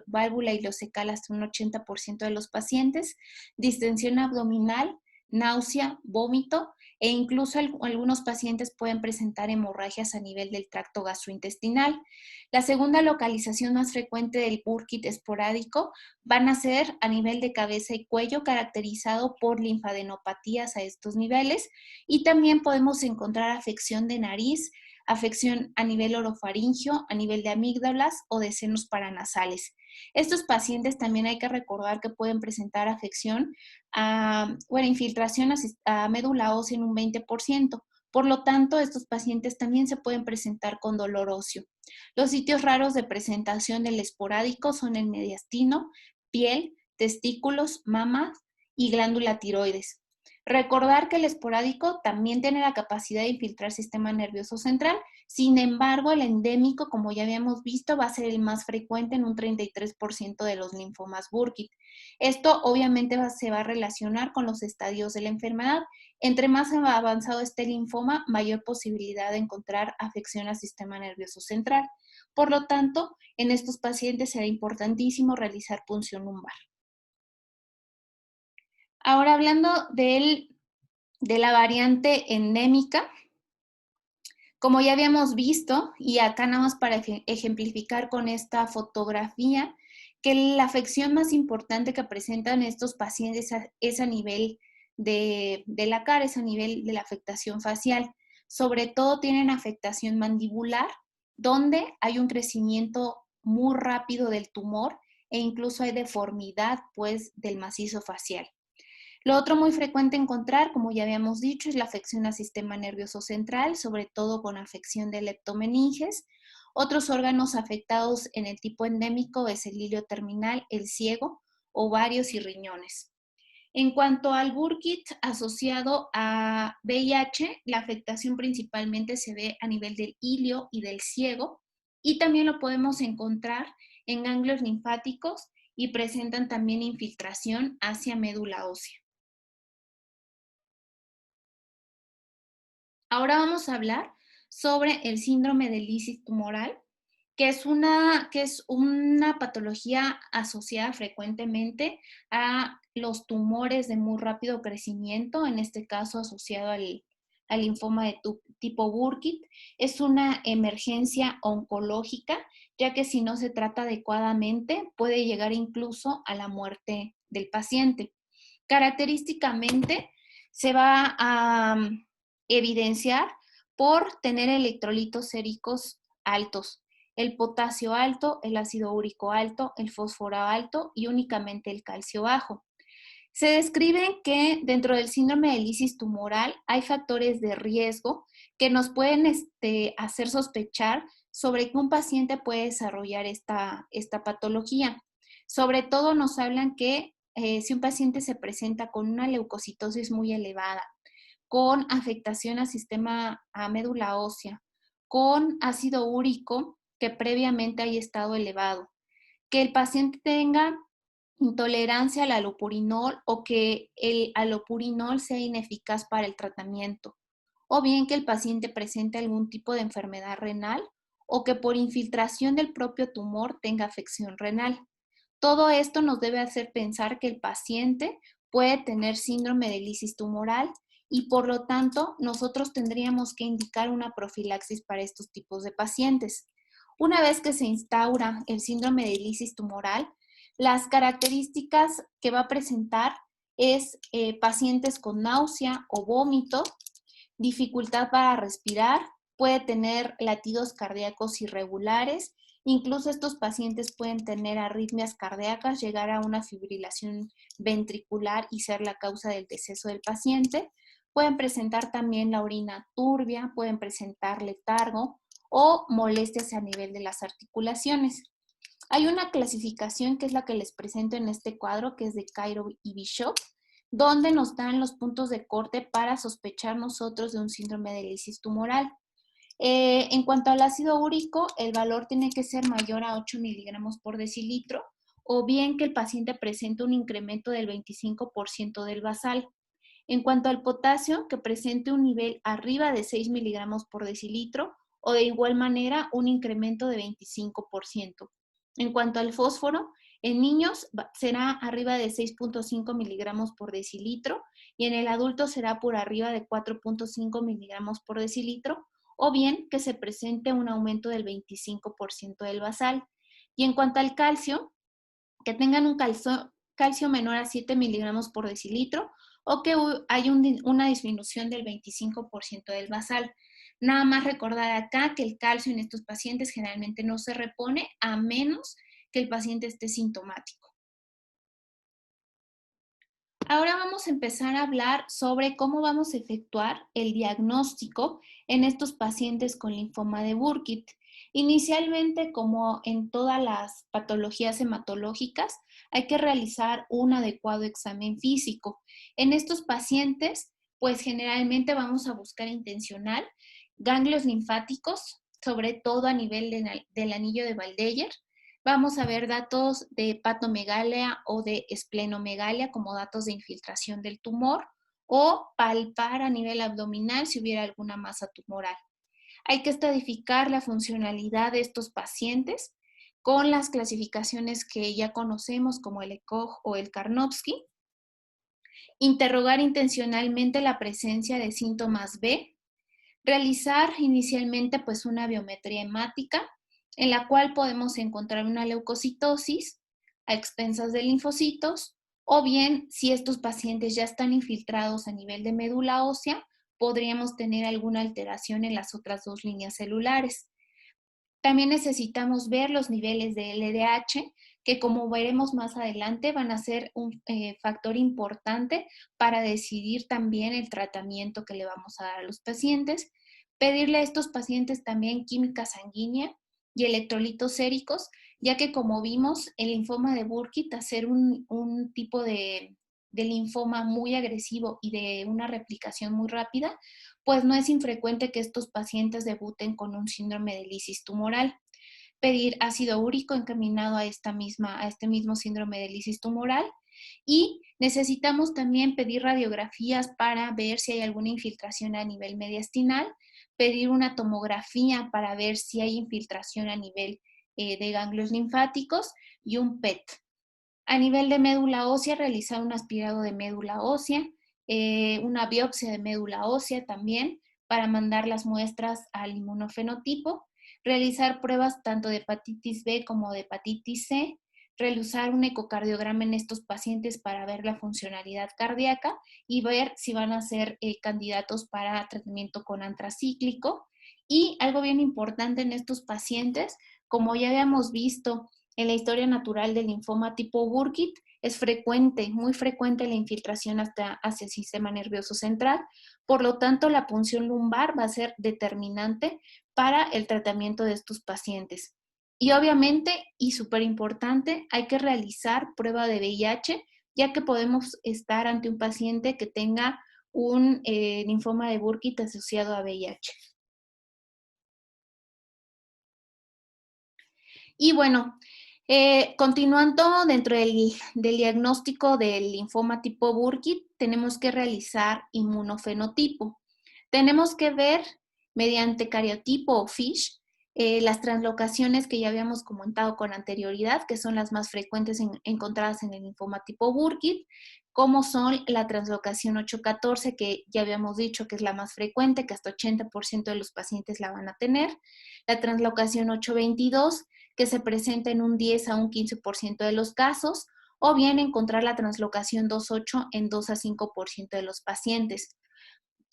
válvula ileocecal hasta un 80% de los pacientes, distensión abdominal, náusea, vómito, e incluso algunos pacientes pueden presentar hemorragias a nivel del tracto gastrointestinal. La segunda localización más frecuente del Burkitt esporádico van a ser a nivel de cabeza y cuello, caracterizado por linfadenopatías a estos niveles, y también podemos encontrar afección de nariz, afección a nivel orofaringio, a nivel de amígdalas o de senos paranasales. Estos pacientes también hay que recordar que pueden presentar afección infiltración a médula ósea en un 20%. Por lo tanto, estos pacientes también se pueden presentar con dolor óseo. Los sitios raros de presentación del esporádico son el mediastino, piel, testículos, mamas y glándula tiroides. Recordar que el esporádico también tiene la capacidad de infiltrar el sistema nervioso central. Sin embargo, el endémico, como ya habíamos visto, va a ser el más frecuente en un 33% de los linfomas Burkitt. Esto obviamente se va a relacionar con los estadios de la enfermedad. Entre más avanzado esté el linfoma, mayor posibilidad de encontrar afección al sistema nervioso central. Por lo tanto, en estos pacientes será importantísimo realizar punción lumbar. Ahora hablando de la variante endémica, como ya habíamos visto, y acá nada más para ejemplificar con esta fotografía, que la afección más importante que presentan estos pacientes es a nivel de la cara, es a nivel de la afectación facial. Sobre todo tienen afectación mandibular, donde hay un crecimiento muy rápido del tumor e incluso hay deformidad pues del macizo facial. Lo otro muy frecuente encontrar, como ya habíamos dicho, es la afección al sistema nervioso central, sobre todo con afección de leptomeninges. Otros órganos afectados en el tipo endémico es el hilio terminal, el ciego, ovarios y riñones. En cuanto al Burkitt asociado a VIH, la afectación principalmente se ve a nivel del hilio y del ciego, y también lo podemos encontrar en ganglios linfáticos y presentan también infiltración hacia médula ósea. Ahora vamos a hablar sobre el síndrome de lisis tumoral, que es una patología asociada frecuentemente a los tumores de muy rápido crecimiento, en este caso asociado al linfoma de tipo Burkitt. Es una emergencia oncológica, ya que si no se trata adecuadamente puede llegar incluso a la muerte del paciente. Característicamente se va a evidenciar por tener electrolitos séricos altos, el potasio alto, el ácido úrico alto, el fósforo alto y únicamente el calcio bajo. Se describe que dentro del síndrome de lisis tumoral hay factores de riesgo que nos pueden hacer sospechar sobre que un paciente puede desarrollar esta patología. Sobre todo nos hablan que si un paciente se presenta con una leucocitosis muy elevada, con afectación al sistema a médula ósea, con ácido úrico que previamente haya estado elevado, que el paciente tenga intolerancia al alopurinol o que el alopurinol sea ineficaz para el tratamiento, o bien que el paciente presente algún tipo de enfermedad renal o que por infiltración del propio tumor tenga afección renal. Todo esto nos debe hacer pensar que el paciente puede tener síndrome de lisis tumoral y por lo tanto nosotros tendríamos que indicar una profilaxis para estos tipos de pacientes. Una vez que se instaura el síndrome de lisis tumoral, las características que va a presentar es pacientes con náusea o vómito, dificultad para respirar, puede tener latidos cardíacos irregulares, incluso estos pacientes pueden tener arritmias cardíacas, llegar a una fibrilación ventricular y ser la causa del deceso del paciente. Pueden presentar también la orina turbia, pueden presentar letargo o molestias a nivel de las articulaciones. Hay una clasificación que es la que les presento en este cuadro, que es de Cairo y Bishop, donde nos dan los puntos de corte para sospechar nosotros de un síndrome de lisis tumoral. En cuanto al ácido úrico, el valor tiene que ser mayor a 8 miligramos por decilitro, o bien que el paciente presente un incremento del 25% del basal. En cuanto al potasio, que presente un nivel arriba de 6 miligramos por decilitro, o de igual manera un incremento de 25%. En cuanto al fósforo, en niños será arriba de 6.5 miligramos por decilitro y en el adulto será por arriba de 4.5 miligramos por decilitro, o bien que se presente un aumento del 25% del basal. Y en cuanto al calcio, que tengan un calcio menor a 7 miligramos por decilitro o que hay una disminución del 25% del basal. Nada más recordar acá que el calcio en estos pacientes generalmente no se repone a menos que el paciente esté sintomático. Ahora vamos a empezar a hablar sobre cómo vamos a efectuar el diagnóstico en estos pacientes con linfoma de Burkitt. Inicialmente, como en todas las patologías hematológicas, hay que realizar un adecuado examen físico. En estos pacientes, pues generalmente vamos a buscar intencional ganglios linfáticos, sobre todo a nivel del anillo de Waldeyer. Vamos a ver datos de hepatomegalia o de esplenomegalia como datos de infiltración del tumor o palpar a nivel abdominal si hubiera alguna masa tumoral. Hay que estadificar la funcionalidad de estos pacientes con las clasificaciones que ya conocemos como el ECOG o el Karnofsky. Interrogar intencionalmente la presencia de síntomas B. Realizar inicialmente pues una biometría hemática en la cual podemos encontrar una leucocitosis a expensas de linfocitos o bien si estos pacientes ya están infiltrados a nivel de médula ósea, podríamos tener alguna alteración en las otras dos líneas celulares. También necesitamos ver los niveles de LDH, que como veremos más adelante van a ser un factor importante para decidir también el tratamiento que le vamos a dar a los pacientes. Pedirle a estos pacientes también química sanguínea y electrolitos séricos, ya que como vimos, el linfoma de Burkitt, al ser un tipo de linfoma muy agresivo y de una replicación muy rápida, pues no es infrecuente que estos pacientes debuten con un síndrome de lisis tumoral. Pedir ácido úrico encaminado a este mismo síndrome de lisis tumoral, y necesitamos también pedir radiografías para ver si hay alguna infiltración a nivel mediastinal, pedir una tomografía para ver si hay infiltración a nivel de ganglios linfáticos y un PET. A nivel de médula ósea, realizar un aspirado de médula ósea, una biopsia de médula ósea también para mandar las muestras al inmunofenotipo, realizar pruebas tanto de hepatitis B como de hepatitis C, realizar un ecocardiograma en estos pacientes para ver la funcionalidad cardíaca y ver si van a ser candidatos para tratamiento con antracíclico. Y algo bien importante en estos pacientes, como ya habíamos visto en la historia natural del linfoma tipo Burkitt, es frecuente, muy frecuente la infiltración hacia el sistema nervioso central. Por lo tanto, la punción lumbar va a ser determinante para el tratamiento de estos pacientes. Y obviamente, y súper importante, hay que realizar prueba de VIH, ya que podemos estar ante un paciente que tenga un linfoma de Burkitt asociado a VIH. Y bueno, continuando dentro del diagnóstico del linfoma tipo Burkitt, tenemos que realizar inmunofenotipo. Tenemos que ver mediante cariotipo o FISH las translocaciones que ya habíamos comentado con anterioridad, que son las más frecuentes encontradas en el linfoma tipo Burkitt, como son la translocación 814, que ya habíamos dicho que es la más frecuente, que hasta 80% de los pacientes la van a tener, la translocación 822, que se presenta en un 10 a un 15% de los casos, o bien encontrar la translocación 2.8 en 2 a 5% de los pacientes.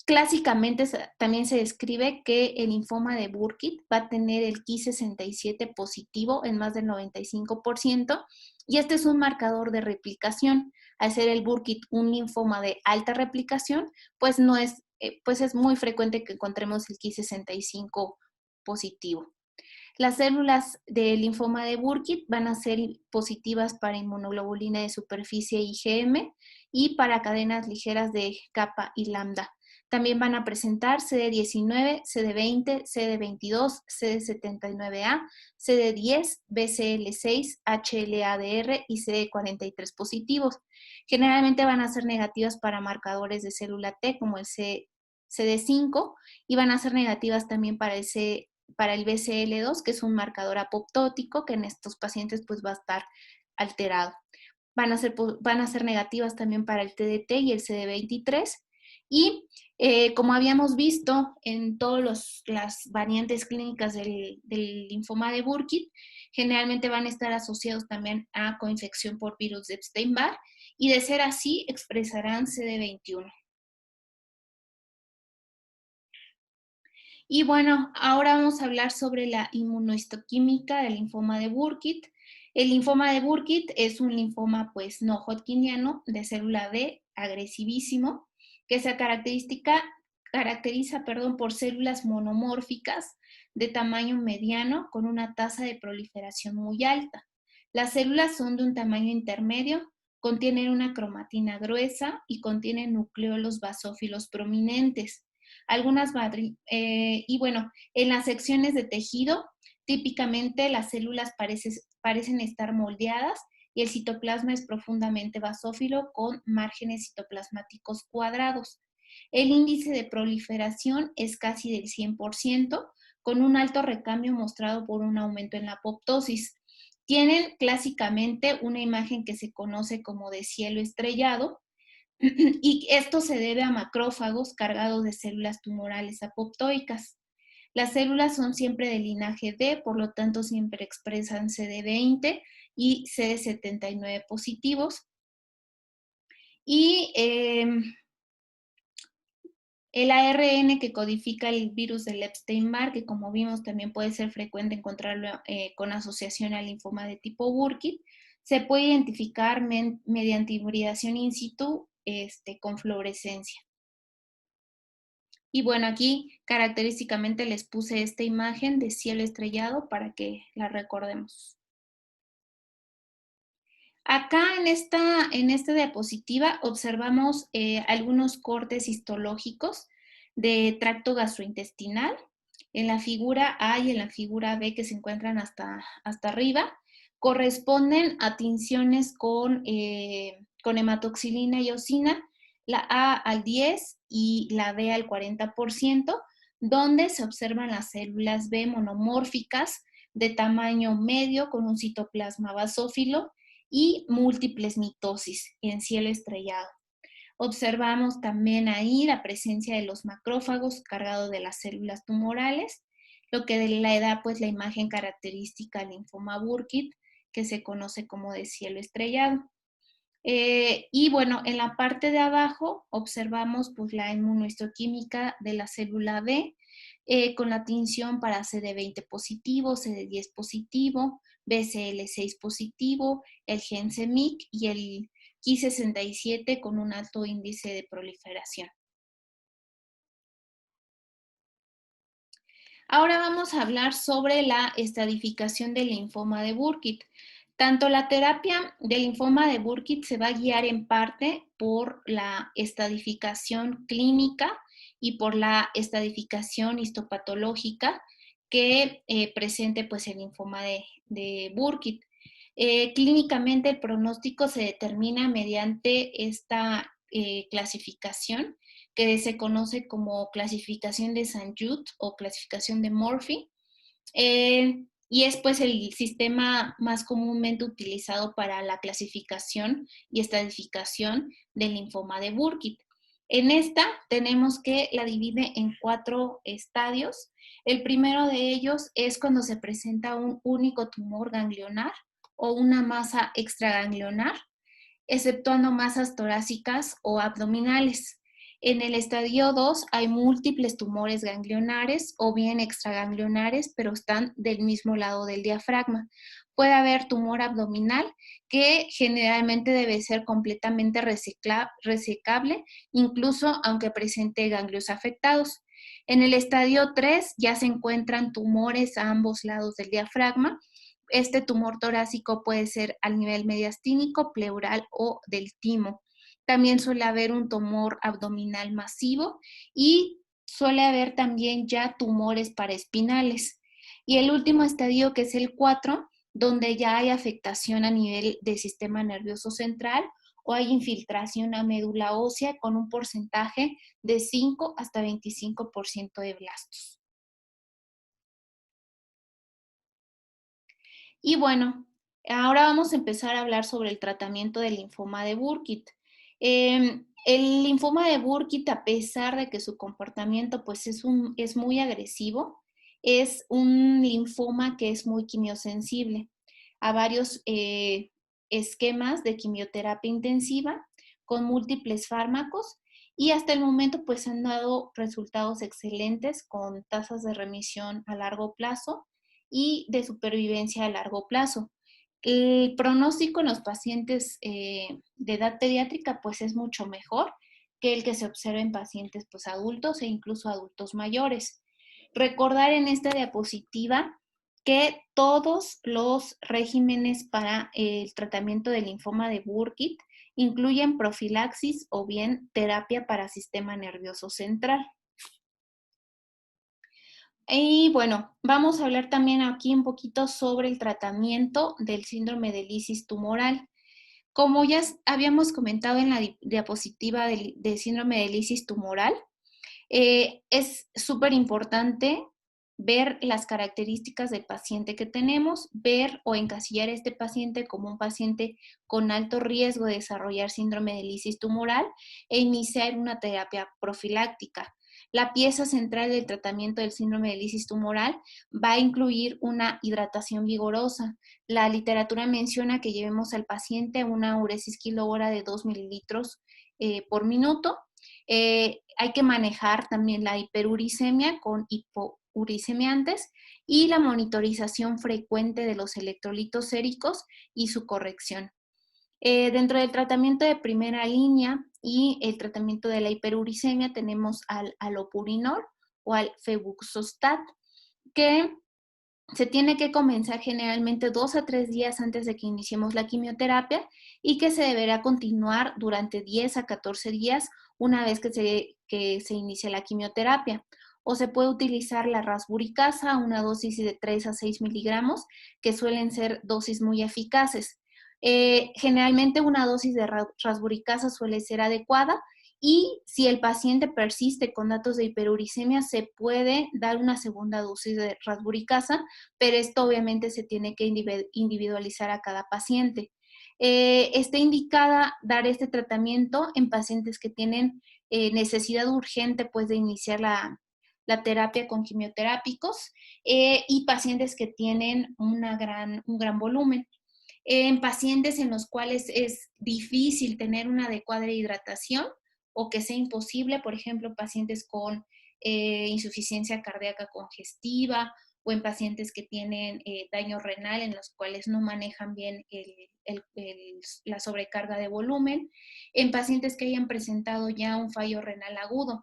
Clásicamente también se describe que el linfoma de Burkitt va a tener el Ki67 positivo en más del 95%, y este es un marcador de replicación. Al ser el Burkitt un linfoma de alta replicación, pues es muy frecuente que encontremos el Ki65 positivo. Las células del linfoma de Burkitt van a ser positivas para inmunoglobulina de superficie IgM y para cadenas ligeras de kappa y lambda. También van a presentar CD19, CD20, CD22, CD79A, CD10, BCL6, HLA-DR y CD43 positivos. Generalmente van a ser negativas para marcadores de célula T como el CD5, y van a ser negativas también para el BCL2, que es un marcador apoptótico que en estos pacientes pues va a estar alterado. Van a ser negativas también para el TDT y el CD23. Y como habíamos visto en todas las variantes clínicas del linfoma de Burkitt, generalmente van a estar asociados también a coinfección por virus de Epstein-Barr, y de ser así expresarán CD21. Y bueno, ahora vamos a hablar sobre la inmunohistoquímica del linfoma de Burkitt. El linfoma de Burkitt es un linfoma pues no hodgkiniano de célula B agresivísimo, que se caracteriza por células monomórficas de tamaño mediano con una tasa de proliferación muy alta. Las células son de un tamaño intermedio, contienen una cromatina gruesa y contienen nucleolos basófilos prominentes. Y bueno, en las secciones de tejido, típicamente las células parecen estar moldeadas y el citoplasma es profundamente basófilo con márgenes citoplasmáticos cuadrados. El índice de proliferación es casi del 100%, con un alto recambio mostrado por un aumento en la apoptosis. Tienen clásicamente una imagen que se conoce como de cielo estrellado, y esto se debe a macrófagos cargados de células tumorales apoptóicas. Las células son siempre de linaje D, por lo tanto siempre expresan CD20 y CD79 positivos. Y el ARN que codifica el virus del Epstein-Barr, que como vimos también puede ser frecuente encontrarlo con asociación al linfoma de tipo Burkitt, Se puede identificar mediante hibridación in situ con fluorescencia. Y bueno, aquí característicamente les puse esta imagen de cielo estrellado para que la recordemos. Acá en esta diapositiva observamos algunos cortes histológicos de tracto gastrointestinal. En la figura A y en la figura B, que se encuentran hasta arriba, corresponden a tinciones con hematoxilina y eosina, la A al 10 y la B al 40%, donde se observan las células B monomórficas de tamaño medio con un citoplasma basófilo y múltiples mitosis en cielo estrellado. Observamos también ahí la presencia de los macrófagos cargados de las células tumorales, lo que le da pues la imagen característica al linfoma Burkitt, que se conoce como de cielo estrellado. Y bueno, en la parte de abajo observamos pues la inmunohistoquímica de la célula B, con la tinción para CD20 positivo, CD10 positivo, BCL6 positivo, el gen CEMIC y el Ki67 con un alto índice de proliferación. Ahora vamos a hablar sobre la estadificación del linfoma de Burkitt. Tanto la terapia del linfoma de Burkitt se va a guiar en parte por la estadificación clínica y por la estadificación histopatológica que presente pues, el linfoma de Burkitt. Clínicamente el pronóstico se determina mediante esta clasificación que se conoce como clasificación de St. Jude o clasificación de Murphy. Y es pues el sistema más comúnmente utilizado para la clasificación y estadificación del linfoma de Burkitt. En esta tenemos que la divide en 4 estadios. El primero de ellos es cuando se presenta un único tumor ganglionar o una masa extraganglionar, exceptuando masas torácicas o abdominales. En el estadio 2 hay múltiples tumores ganglionares o bien extraganglionares, pero están del mismo lado del diafragma. Puede haber tumor abdominal que generalmente debe ser completamente resecable, incluso aunque presente ganglios afectados. En el estadio 3 ya se encuentran tumores a ambos lados del diafragma. Este tumor torácico puede ser al nivel mediastínico, pleural o del timo. También suele haber un tumor abdominal masivo y suele haber también ya tumores paraespinales. Y el último estadio, que es el 4, donde ya hay afectación a nivel del sistema nervioso central o hay infiltración a médula ósea con un porcentaje de 5 hasta 25% de blastos. Y bueno, ahora vamos a empezar a hablar sobre el tratamiento del linfoma de Burkitt. El linfoma de Burkitt, a pesar de que su comportamiento pues, es muy agresivo, es un linfoma que es muy quimiosensible a varios esquemas de quimioterapia intensiva con múltiples fármacos y hasta el momento pues han dado resultados excelentes con tasas de remisión a largo plazo y de supervivencia a largo plazo. El pronóstico en los pacientes de edad pediátrica pues es mucho mejor que el que se observa en pacientes pues adultos e incluso adultos mayores. Recordar en esta diapositiva que todos los regímenes para el tratamiento del linfoma de Burkitt incluyen profilaxis o bien terapia para sistema nervioso central. Y bueno, vamos a hablar también aquí un poquito sobre el tratamiento del síndrome de lisis tumoral. Como ya habíamos comentado en la diapositiva del síndrome de lisis tumoral, es súper importante ver las características del paciente que tenemos, ver o encasillar a este paciente como un paciente con alto riesgo de desarrollar síndrome de lisis tumoral e iniciar una terapia profiláctica. La pieza central del tratamiento del síndrome de lisis tumoral va a incluir una hidratación vigorosa. La literatura menciona que llevemos al paciente una uresis kilóhora de 2 mililitros por minuto. Hay que manejar también la hiperuricemia con hipouricemia antes y la monitorización frecuente de los electrolitos séricos y su corrección. Dentro del tratamiento de primera línea y el tratamiento de la hiperuricemia tenemos al allopurinol o al febuxostat, que se tiene que comenzar generalmente 2 a 3 días antes de que iniciemos la quimioterapia y que se deberá continuar durante 10 a 14 días una vez que se inicie la quimioterapia. O se puede utilizar la rasburicasa, una dosis de 3 a 6 miligramos, que suelen ser dosis muy eficaces. Generalmente una dosis de rasburicasa suele ser adecuada, y si el paciente persiste con datos de hiperuricemia, se puede dar una segunda dosis de rasburicasa, pero esto obviamente se tiene que individualizar a cada paciente. Está indicada dar este tratamiento en pacientes que tienen necesidad urgente, pues, de iniciar la terapia con quimioterápicos, y pacientes que tienen un gran volumen. En pacientes en los cuales es difícil tener una adecuada hidratación o que sea imposible, por ejemplo, pacientes con insuficiencia cardíaca congestiva, o en pacientes que tienen daño renal, en los cuales no manejan bien la sobrecarga de volumen, en pacientes que hayan presentado ya un fallo renal agudo.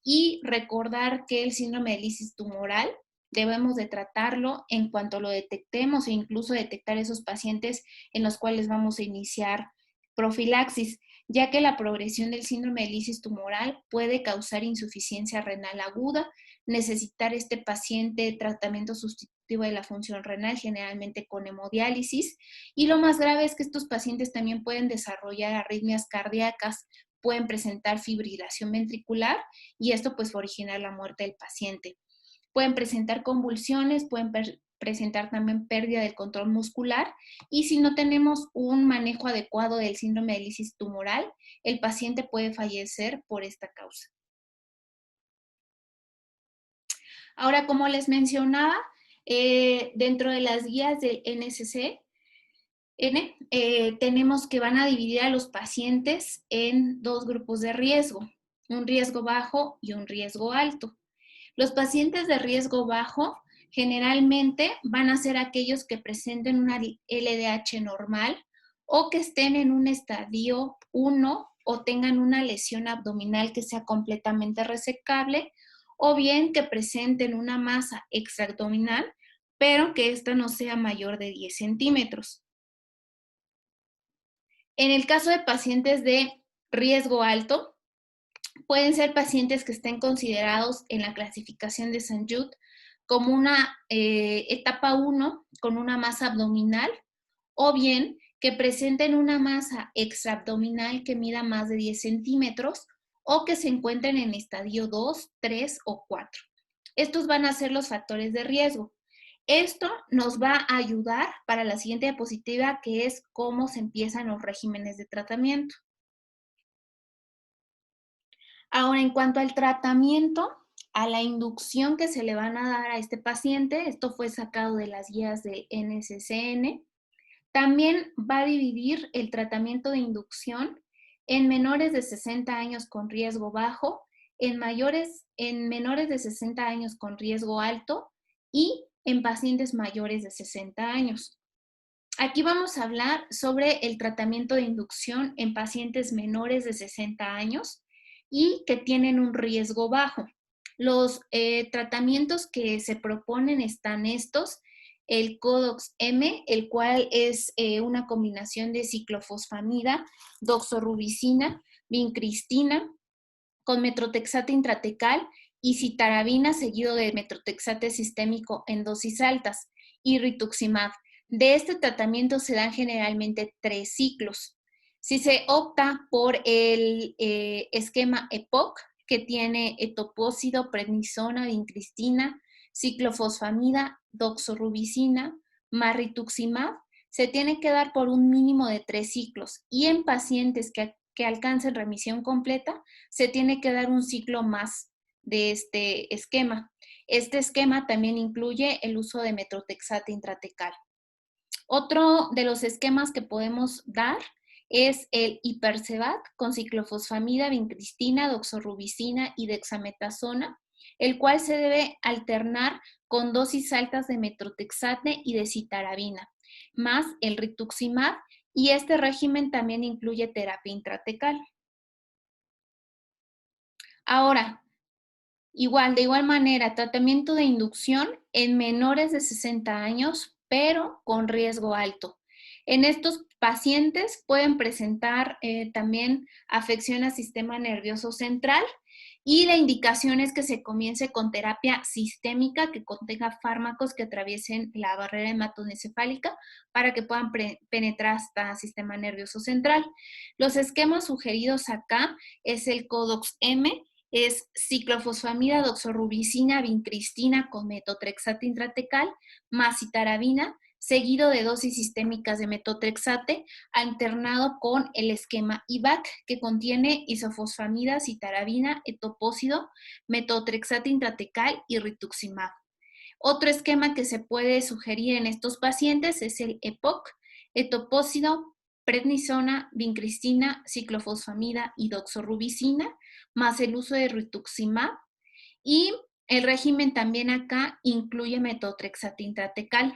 Y recordar que el síndrome de lisis tumoral debemos de tratarlo en cuanto lo detectemos, e incluso detectar esos pacientes en los cuales vamos a iniciar profilaxis, ya que la progresión del síndrome de lisis tumoral puede causar insuficiencia renal aguda, necesitar este paciente tratamiento sustitutivo de la función renal, generalmente con hemodiálisis, y lo más grave es que estos pacientes también pueden desarrollar arritmias cardíacas, pueden presentar fibrilación ventricular, y esto pues originar la muerte del paciente. Pueden presentar convulsiones, pueden presentar también pérdida del control muscular, y si no tenemos un manejo adecuado del síndrome de lisis tumoral, el paciente puede fallecer por esta causa. Ahora, como les mencionaba, dentro de las guías del NCCN, tenemos que van a dividir a los pacientes en dos grupos de riesgo, un riesgo bajo y un riesgo alto. Los pacientes de riesgo bajo generalmente van a ser aquellos que presenten una LDH normal o que estén en un estadio 1 o tengan una lesión abdominal que sea completamente resecable, o bien que presenten una masa extraabdominal, pero que esta no sea mayor de 10 centímetros. En el caso de pacientes de riesgo alto, pueden ser pacientes que estén considerados en la clasificación de St. Jude como una etapa 1 con una masa abdominal, o bien que presenten una masa extraabdominal que mida más de 10 centímetros, o que se encuentren en estadio 2, 3 o 4. Estos van a ser los factores de riesgo. Esto nos va a ayudar para la siguiente diapositiva, que es cómo se empiezan los regímenes de tratamiento. Ahora, en cuanto al tratamiento, a la inducción que se le van a dar a este paciente, esto fue sacado de las guías del NCCN, también va a dividir el tratamiento de inducción en menores de 60 años con riesgo bajo, en menores de 60 años con riesgo alto y en pacientes mayores de 60 años. Aquí vamos a hablar sobre el tratamiento de inducción en pacientes menores de 60 años y que tienen un riesgo bajo. Los tratamientos que se proponen están estos: el Codox-M, el cual es una combinación de ciclofosfamida, doxorubicina, vincristina, con metrotexate intratecal y citarabina seguido de metrotexate sistémico en dosis altas, y rituximab. De este tratamiento se dan generalmente 3 ciclos. Si se opta por el esquema EPOC, que tiene etopósido, prednisona, vincristina, ciclofosfamida, doxorubicina, más rituximab, se tiene que dar por un mínimo de 3 ciclos, y en pacientes que alcancen remisión completa, se tiene que dar un ciclo más de este esquema. Este esquema también incluye el uso de metrotexate intratecal. Otro de los esquemas que podemos dar es el Hipercevac con ciclofosfamida, vincristina, doxorubicina y dexametasona. el cual se debe alternar con dosis altas de metotrexate y de citarabina, más el rituximab, y este régimen también incluye terapia intratecal. Ahora, de igual manera, tratamiento de inducción en menores de 60 años, pero con riesgo alto. En estos pacientes pueden presentar también afección al sistema nervioso central y la indicación es que se comience con terapia sistémica que contenga fármacos que atraviesen la barrera hematoencefálica para que puedan penetrar hasta el sistema nervioso central. Los esquemas sugeridos acá es el CODOX-M, es ciclofosfamida, doxorubicina, vincristina con metotrexate intratecal más citarabina, seguido de dosis sistémicas de metotrexate, alternado con el esquema IVAC, que contiene isofosfamida, citarabina, etopósido, metotrexate intratecal y rituximab. Otro esquema que se puede sugerir en estos pacientes es el EPOC, etopósido, prednisona, vincristina, ciclofosfamida y doxorubicina, más el uso de rituximab. Y el régimen también acá incluye metotrexate intratecal.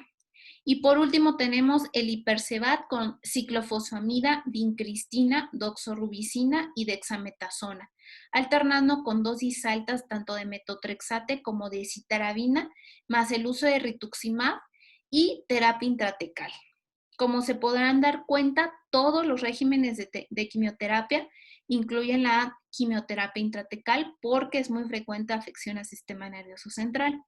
Y por último tenemos el hipercebat con ciclofosfamida, vincristina, doxorubicina y dexametasona, alternando con dosis altas tanto de metotrexate como de citarabina, más el uso de rituximab y terapia intratecal. Como se podrán dar cuenta, todos los regímenes de quimioterapia incluyen la quimioterapia intratecal porque es muy frecuente afección al sistema nervioso central.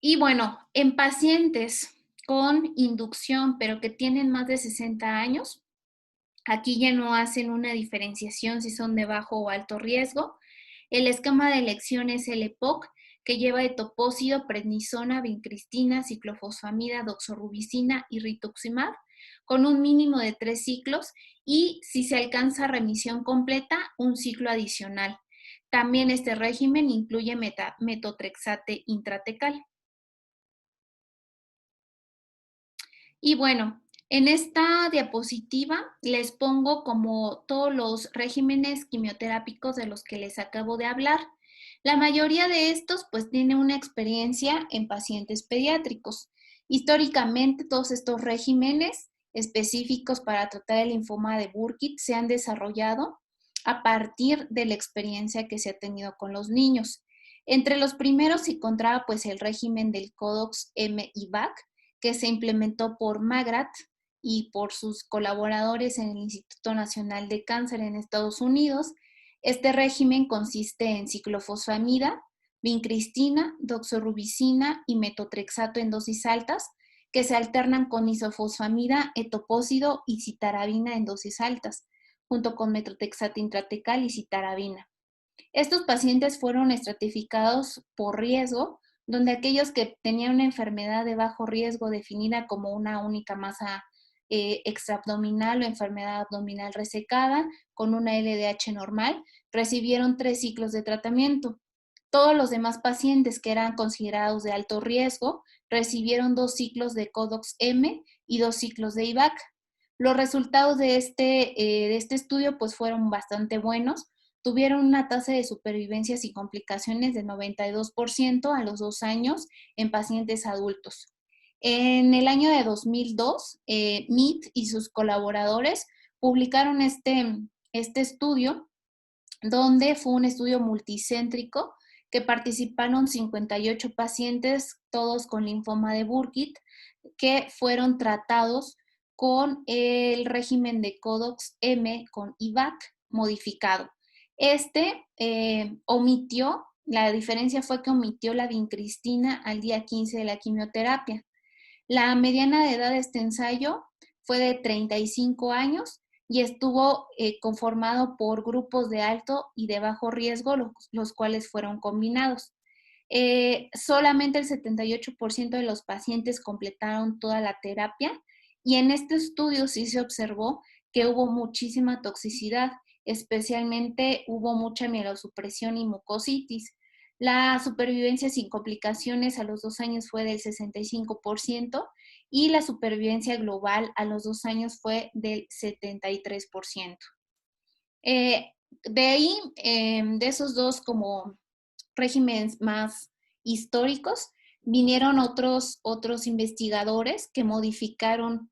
Y bueno, en pacientes con inducción, pero que tienen más de 60 años, aquí ya no hacen una diferenciación si son de bajo o alto riesgo. El esquema de elección es el EPOC, que lleva etopósido, prednisona, vincristina, ciclofosfamida, doxorubicina y rituximab, con un mínimo de 3 ciclos y si se alcanza remisión completa, un ciclo adicional. También este régimen incluye metotrexate intratecal. Y bueno, en esta diapositiva les pongo como todos los regímenes quimioterápicos de los que les acabo de hablar. La mayoría de estos pues tiene una experiencia en pacientes pediátricos. Históricamente todos estos regímenes específicos para tratar el linfoma de Burkitt se han desarrollado a partir de la experiencia que se ha tenido con los niños. Entre los primeros se encontraba pues el régimen del CODOX-M-IVAC, que se implementó por Magrat y por sus colaboradores en el Instituto Nacional de Cáncer en Estados Unidos. Este régimen consiste en ciclofosfamida, vincristina, doxorubicina y metotrexato en dosis altas, que se alternan con isofosfamida, etopósido y citarabina en dosis altas, junto con metotrexato intratecal y citarabina. Estos pacientes fueron estratificados por riesgo, donde aquellos que tenían una enfermedad de bajo riesgo definida como una única masa extraabdominal o enfermedad abdominal resecada con una LDH normal, recibieron 3 ciclos de tratamiento. Todos los demás pacientes que eran considerados de alto riesgo recibieron 2 ciclos de CODOX-M y 2 ciclos de IVAC. Los resultados de este estudio pues fueron bastante buenos. Tuvieron una tasa de supervivencia sin complicaciones de 92% a los 2 años en pacientes adultos. En el año de 2002, Mead y sus colaboradores publicaron este estudio, donde fue un estudio multicéntrico que participaron 58 pacientes, todos con linfoma de Burkitt, que fueron tratados con el régimen de CODOX-M con IVAC modificado. La diferencia fue que omitió la vincristina al día 15 de la quimioterapia. La mediana de edad de este ensayo fue de 35 años y estuvo conformado por grupos de alto y de bajo riesgo, los cuales fueron combinados. Solamente el 78% de los pacientes completaron toda la terapia y en este estudio sí se observó que hubo muchísima toxicidad, especialmente hubo mucha mielosupresión y mucositis. La supervivencia sin complicaciones a los 2 años fue del 65% y la supervivencia global a los 2 años fue del 73%. De ahí, de esos dos como regímenes más históricos, vinieron otros investigadores que modificaron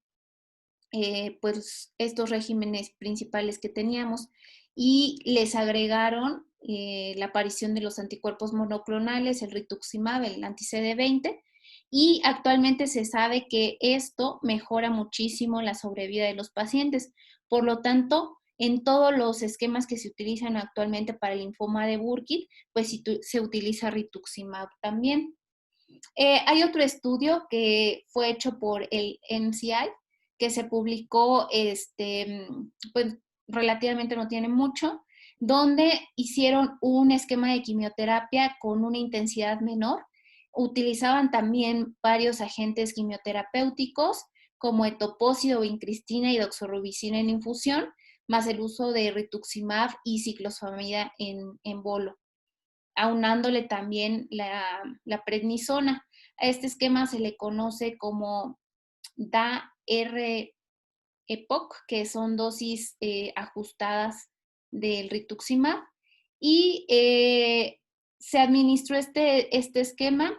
pues estos regímenes principales que teníamos y les agregaron la aparición de los anticuerpos monoclonales, el rituximab, el anti-CD20, y actualmente se sabe que esto mejora muchísimo la sobrevida de los pacientes. Por lo tanto, en todos los esquemas que se utilizan actualmente para el linfoma de Burkitt, pues se utiliza rituximab también. Hay otro estudio que fue hecho por el NCI, que se publicó, pues relativamente no tiene mucho, donde hicieron un esquema de quimioterapia con una intensidad menor. Utilizaban también varios agentes quimioterapéuticos como etoposida, vincristina y doxorubicina en infusión, más el uso de rituximab y ciclophosphamida en bolo, aunándole también la prednisona. A este esquema se le conoce como DAR-EPOC, que son dosis ajustadas del rituximab, y se administró este esquema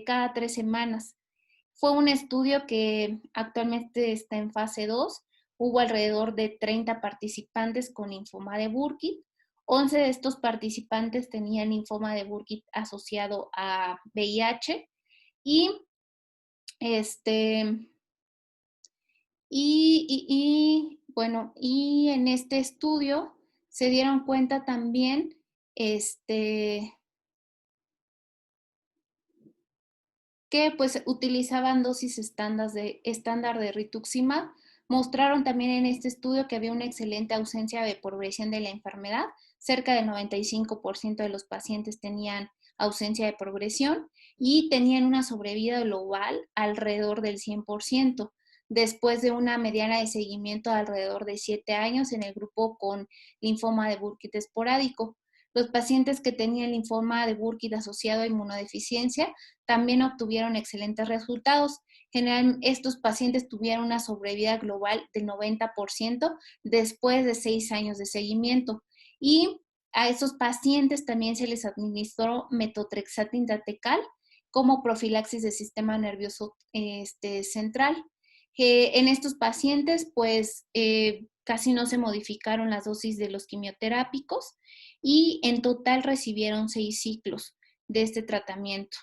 cada 3 semanas. Fue un estudio que actualmente está en fase 2. Hubo alrededor de 30 participantes con linfoma de Burkitt. 11 de estos participantes tenían linfoma de Burkitt asociado a VIH y este bueno, y en este estudio se dieron cuenta también que pues utilizaban dosis estándar de rituximab. Mostraron también en este estudio que había una excelente ausencia de progresión de la enfermedad. Cerca del 95% de los pacientes tenían ausencia de progresión y tenían una sobrevida global alrededor del 100%, después de una mediana de seguimiento de alrededor de 7 años en el grupo con linfoma de Burkitt esporádico. Los pacientes que tenían linfoma de Burkitt asociado a inmunodeficiencia también obtuvieron excelentes resultados. Generalmente, estos pacientes tuvieron una sobrevida global del 90% después de 6 años de seguimiento. Y a esos pacientes también se les administró metotrexato intratecal como profilaxis del sistema nervioso central. En estos pacientes, pues casi no se modificaron las dosis de los quimioterápicos y en total recibieron 6 ciclos de este tratamiento.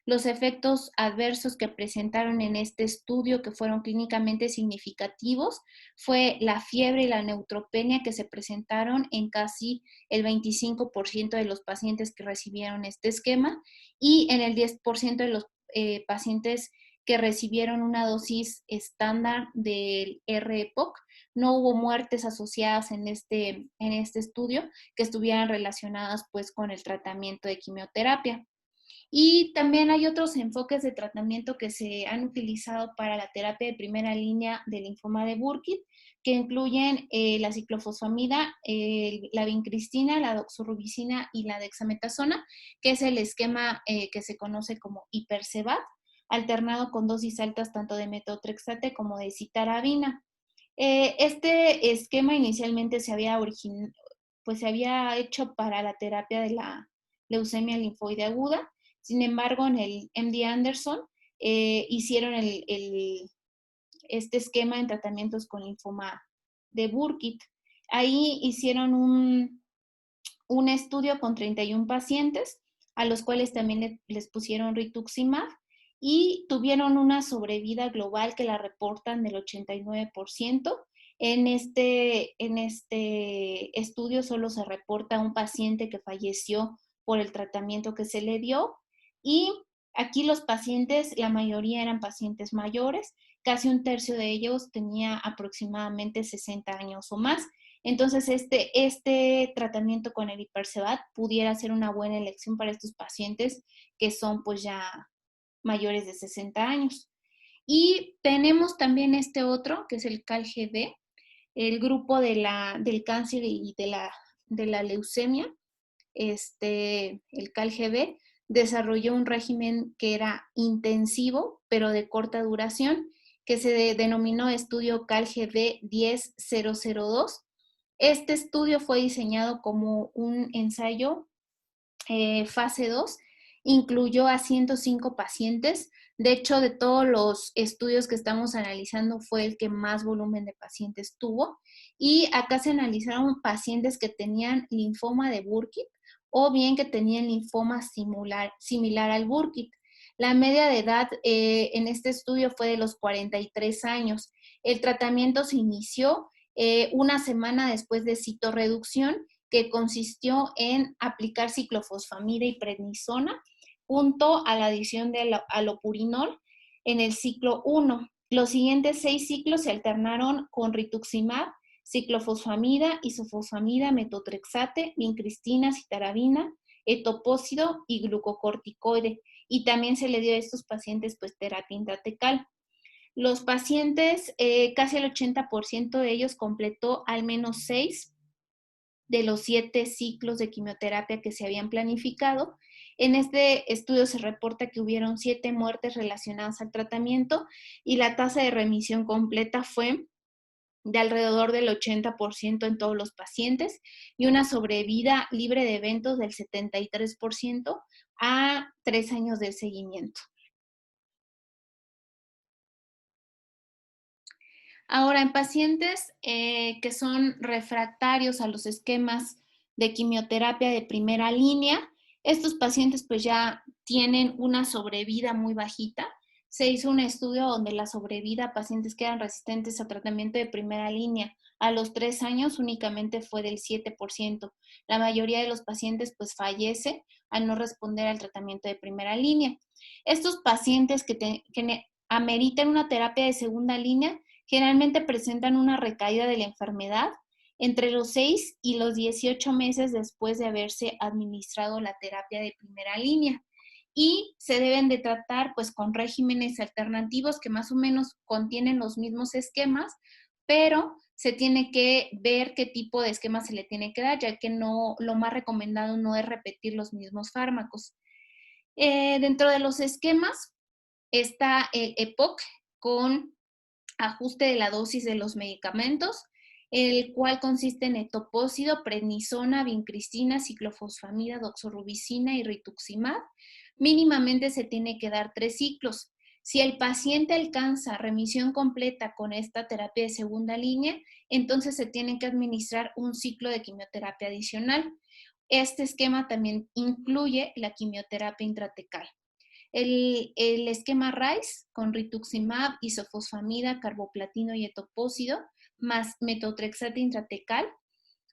Los efectos adversos que presentaron en este estudio, que fueron clínicamente significativos, fue la fiebre y la neutropenia que se presentaron en casi el 25% de los pacientes que recibieron este esquema y en el 10% de los pacientes que recibieron una dosis estándar del REPOC. No hubo muertes asociadas en este estudio que estuvieran relacionadas pues con el tratamiento de quimioterapia. Y también hay otros enfoques de tratamiento que se han utilizado para la terapia de primera línea del linfoma de Burkitt, que incluyen la ciclofosfamida, la vincristina, la doxorubicina y la dexametasona, que es el esquema que se conoce como hipercebat, alternado con dosis altas tanto de metotrexate como de citarabina. Este esquema inicialmente pues se había hecho para la terapia de la leucemia linfoide aguda. Sin embargo, en el MD Anderson hicieron este esquema en tratamientos con linfoma de Burkitt. Ahí hicieron un estudio con 31 pacientes, a los cuales también les pusieron rituximab y tuvieron una sobrevida global que la reportan del 89%. En este estudio solo se reporta un paciente que falleció por el tratamiento que se le dio y aquí los pacientes, la mayoría eran pacientes mayores, casi un tercio de ellos tenía aproximadamente 60 años o más. Entonces, este tratamiento con el hipercebat pudiera ser una buena elección para estos pacientes que son pues ya mayores de 60 años. Y tenemos también este otro, que es el CALGB, el grupo del cáncer y de la leucemia, el CALGB, desarrolló un régimen que era intensivo, pero de corta duración, que se denominó estudio CALGB 10002, Este estudio fue diseñado como un ensayo fase 2, incluyó a 105 pacientes. De hecho, de todos los estudios que estamos analizando, fue el que más volumen de pacientes tuvo. Y acá se analizaron pacientes que tenían linfoma de Burkitt o bien que tenían linfoma similar al Burkitt. La media de edad en este estudio fue de los 43 años. El tratamiento se inició una semana después de citorreducción, que consistió en aplicar ciclofosfamida y prednisona junto a la adición de alopurinol en el ciclo 1. Los siguientes 6 ciclos se alternaron con rituximab, ciclofosfamida, isofosfamida, metotrexate, vincristina, citarabina, etopósido y glucocorticoide. Y también se le dio a estos pacientes pues terapia intratecal. Los pacientes, casi el 80% de ellos completó al menos 6 de los 7 ciclos de quimioterapia que se habían planificado. En este estudio se reporta que hubieron 7 muertes relacionadas al tratamiento y la tasa de remisión completa fue de alrededor del 80% en todos los pacientes y una sobrevida libre de eventos del 73% a 3 años de seguimiento. Ahora, en pacientes que son refractarios a los esquemas de quimioterapia de primera línea, estos pacientes pues ya tienen una sobrevida muy bajita. Se hizo un estudio donde la sobrevida a pacientes que eran resistentes a tratamiento de primera línea a los 3 años únicamente fue del 7%. La mayoría de los pacientes pues fallece al no responder al tratamiento de primera línea. Estos pacientes que ameritan una terapia de segunda línea generalmente presentan una recaída de la enfermedad entre los 6 y los 18 meses después de haberse administrado la terapia de primera línea. Y se deben de tratar pues con regímenes alternativos que más o menos contienen los mismos esquemas, pero se tiene que ver qué tipo de esquema se le tiene que dar, ya que no, lo más recomendado no es repetir los mismos fármacos. Dentro de los esquemas está el EPOC con ajuste de la dosis de los medicamentos, el cual consiste en etopósido, prednisona, vincristina, ciclofosfamida, doxorubicina y rituximab. Mínimamente se tiene que dar 3 ciclos. Si el paciente alcanza remisión completa con esta terapia de segunda línea, entonces se tiene que administrar un ciclo de quimioterapia adicional. Este esquema también incluye la quimioterapia intratecal. El esquema RICE con rituximab, isofosfamida, carboplatino y etopósido, más metotrexate intratecal.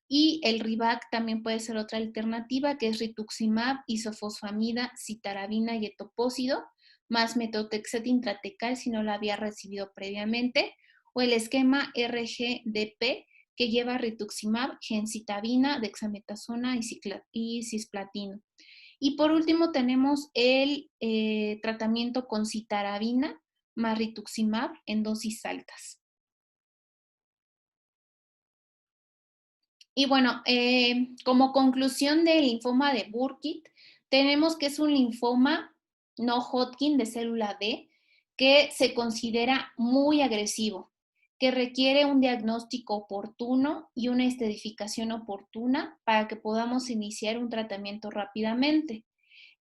Y el RIVAC también puede ser otra alternativa, que es rituximab, isofosfamida, citarabina y etopósido, más metotrexate intratecal si no lo había recibido previamente. O el esquema RGDP, que lleva rituximab, gencitabina, dexametasona y cisplatino. Y por último tenemos el tratamiento con citarabina más rituximab en dosis altas. Y bueno, como conclusión del linfoma de Burkitt, tenemos que es un linfoma no Hodgkin de célula B que se considera muy agresivo, que requiere un diagnóstico oportuno y una estadificación oportuna para que podamos iniciar un tratamiento rápidamente.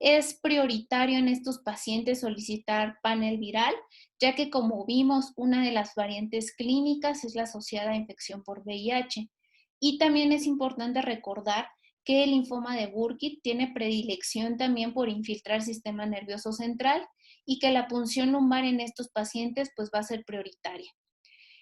Es prioritario en estos pacientes solicitar panel viral, ya que como vimos, una de las variantes clínicas es la asociada a infección por VIH. Y también es importante recordar que el linfoma de Burkitt tiene predilección también por infiltrar el sistema nervioso central y que la punción lumbar en estos pacientes pues va a ser prioritaria.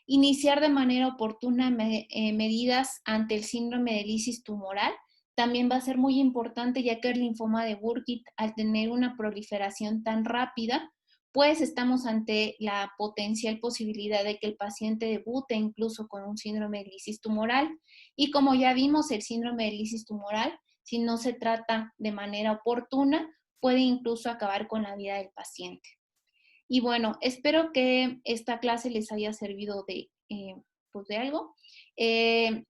Iniciar de manera oportuna medidas ante el síndrome de lisis tumoral también va a ser muy importante, ya que el linfoma de Burkitt, al tener una proliferación tan rápida, pues estamos ante la potencial posibilidad de que el paciente debute incluso con un síndrome de lisis tumoral. Y como ya vimos, el síndrome de lisis tumoral, si no se trata de manera oportuna, puede incluso acabar con la vida del paciente. Y bueno, espero que esta clase les haya servido pues de algo. Eh,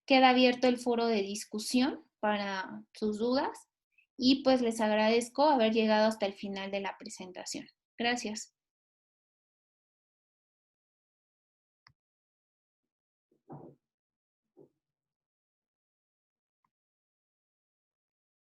Queda abierto el foro de discusión para sus dudas y pues les agradezco haber llegado hasta el final de la presentación. Gracias.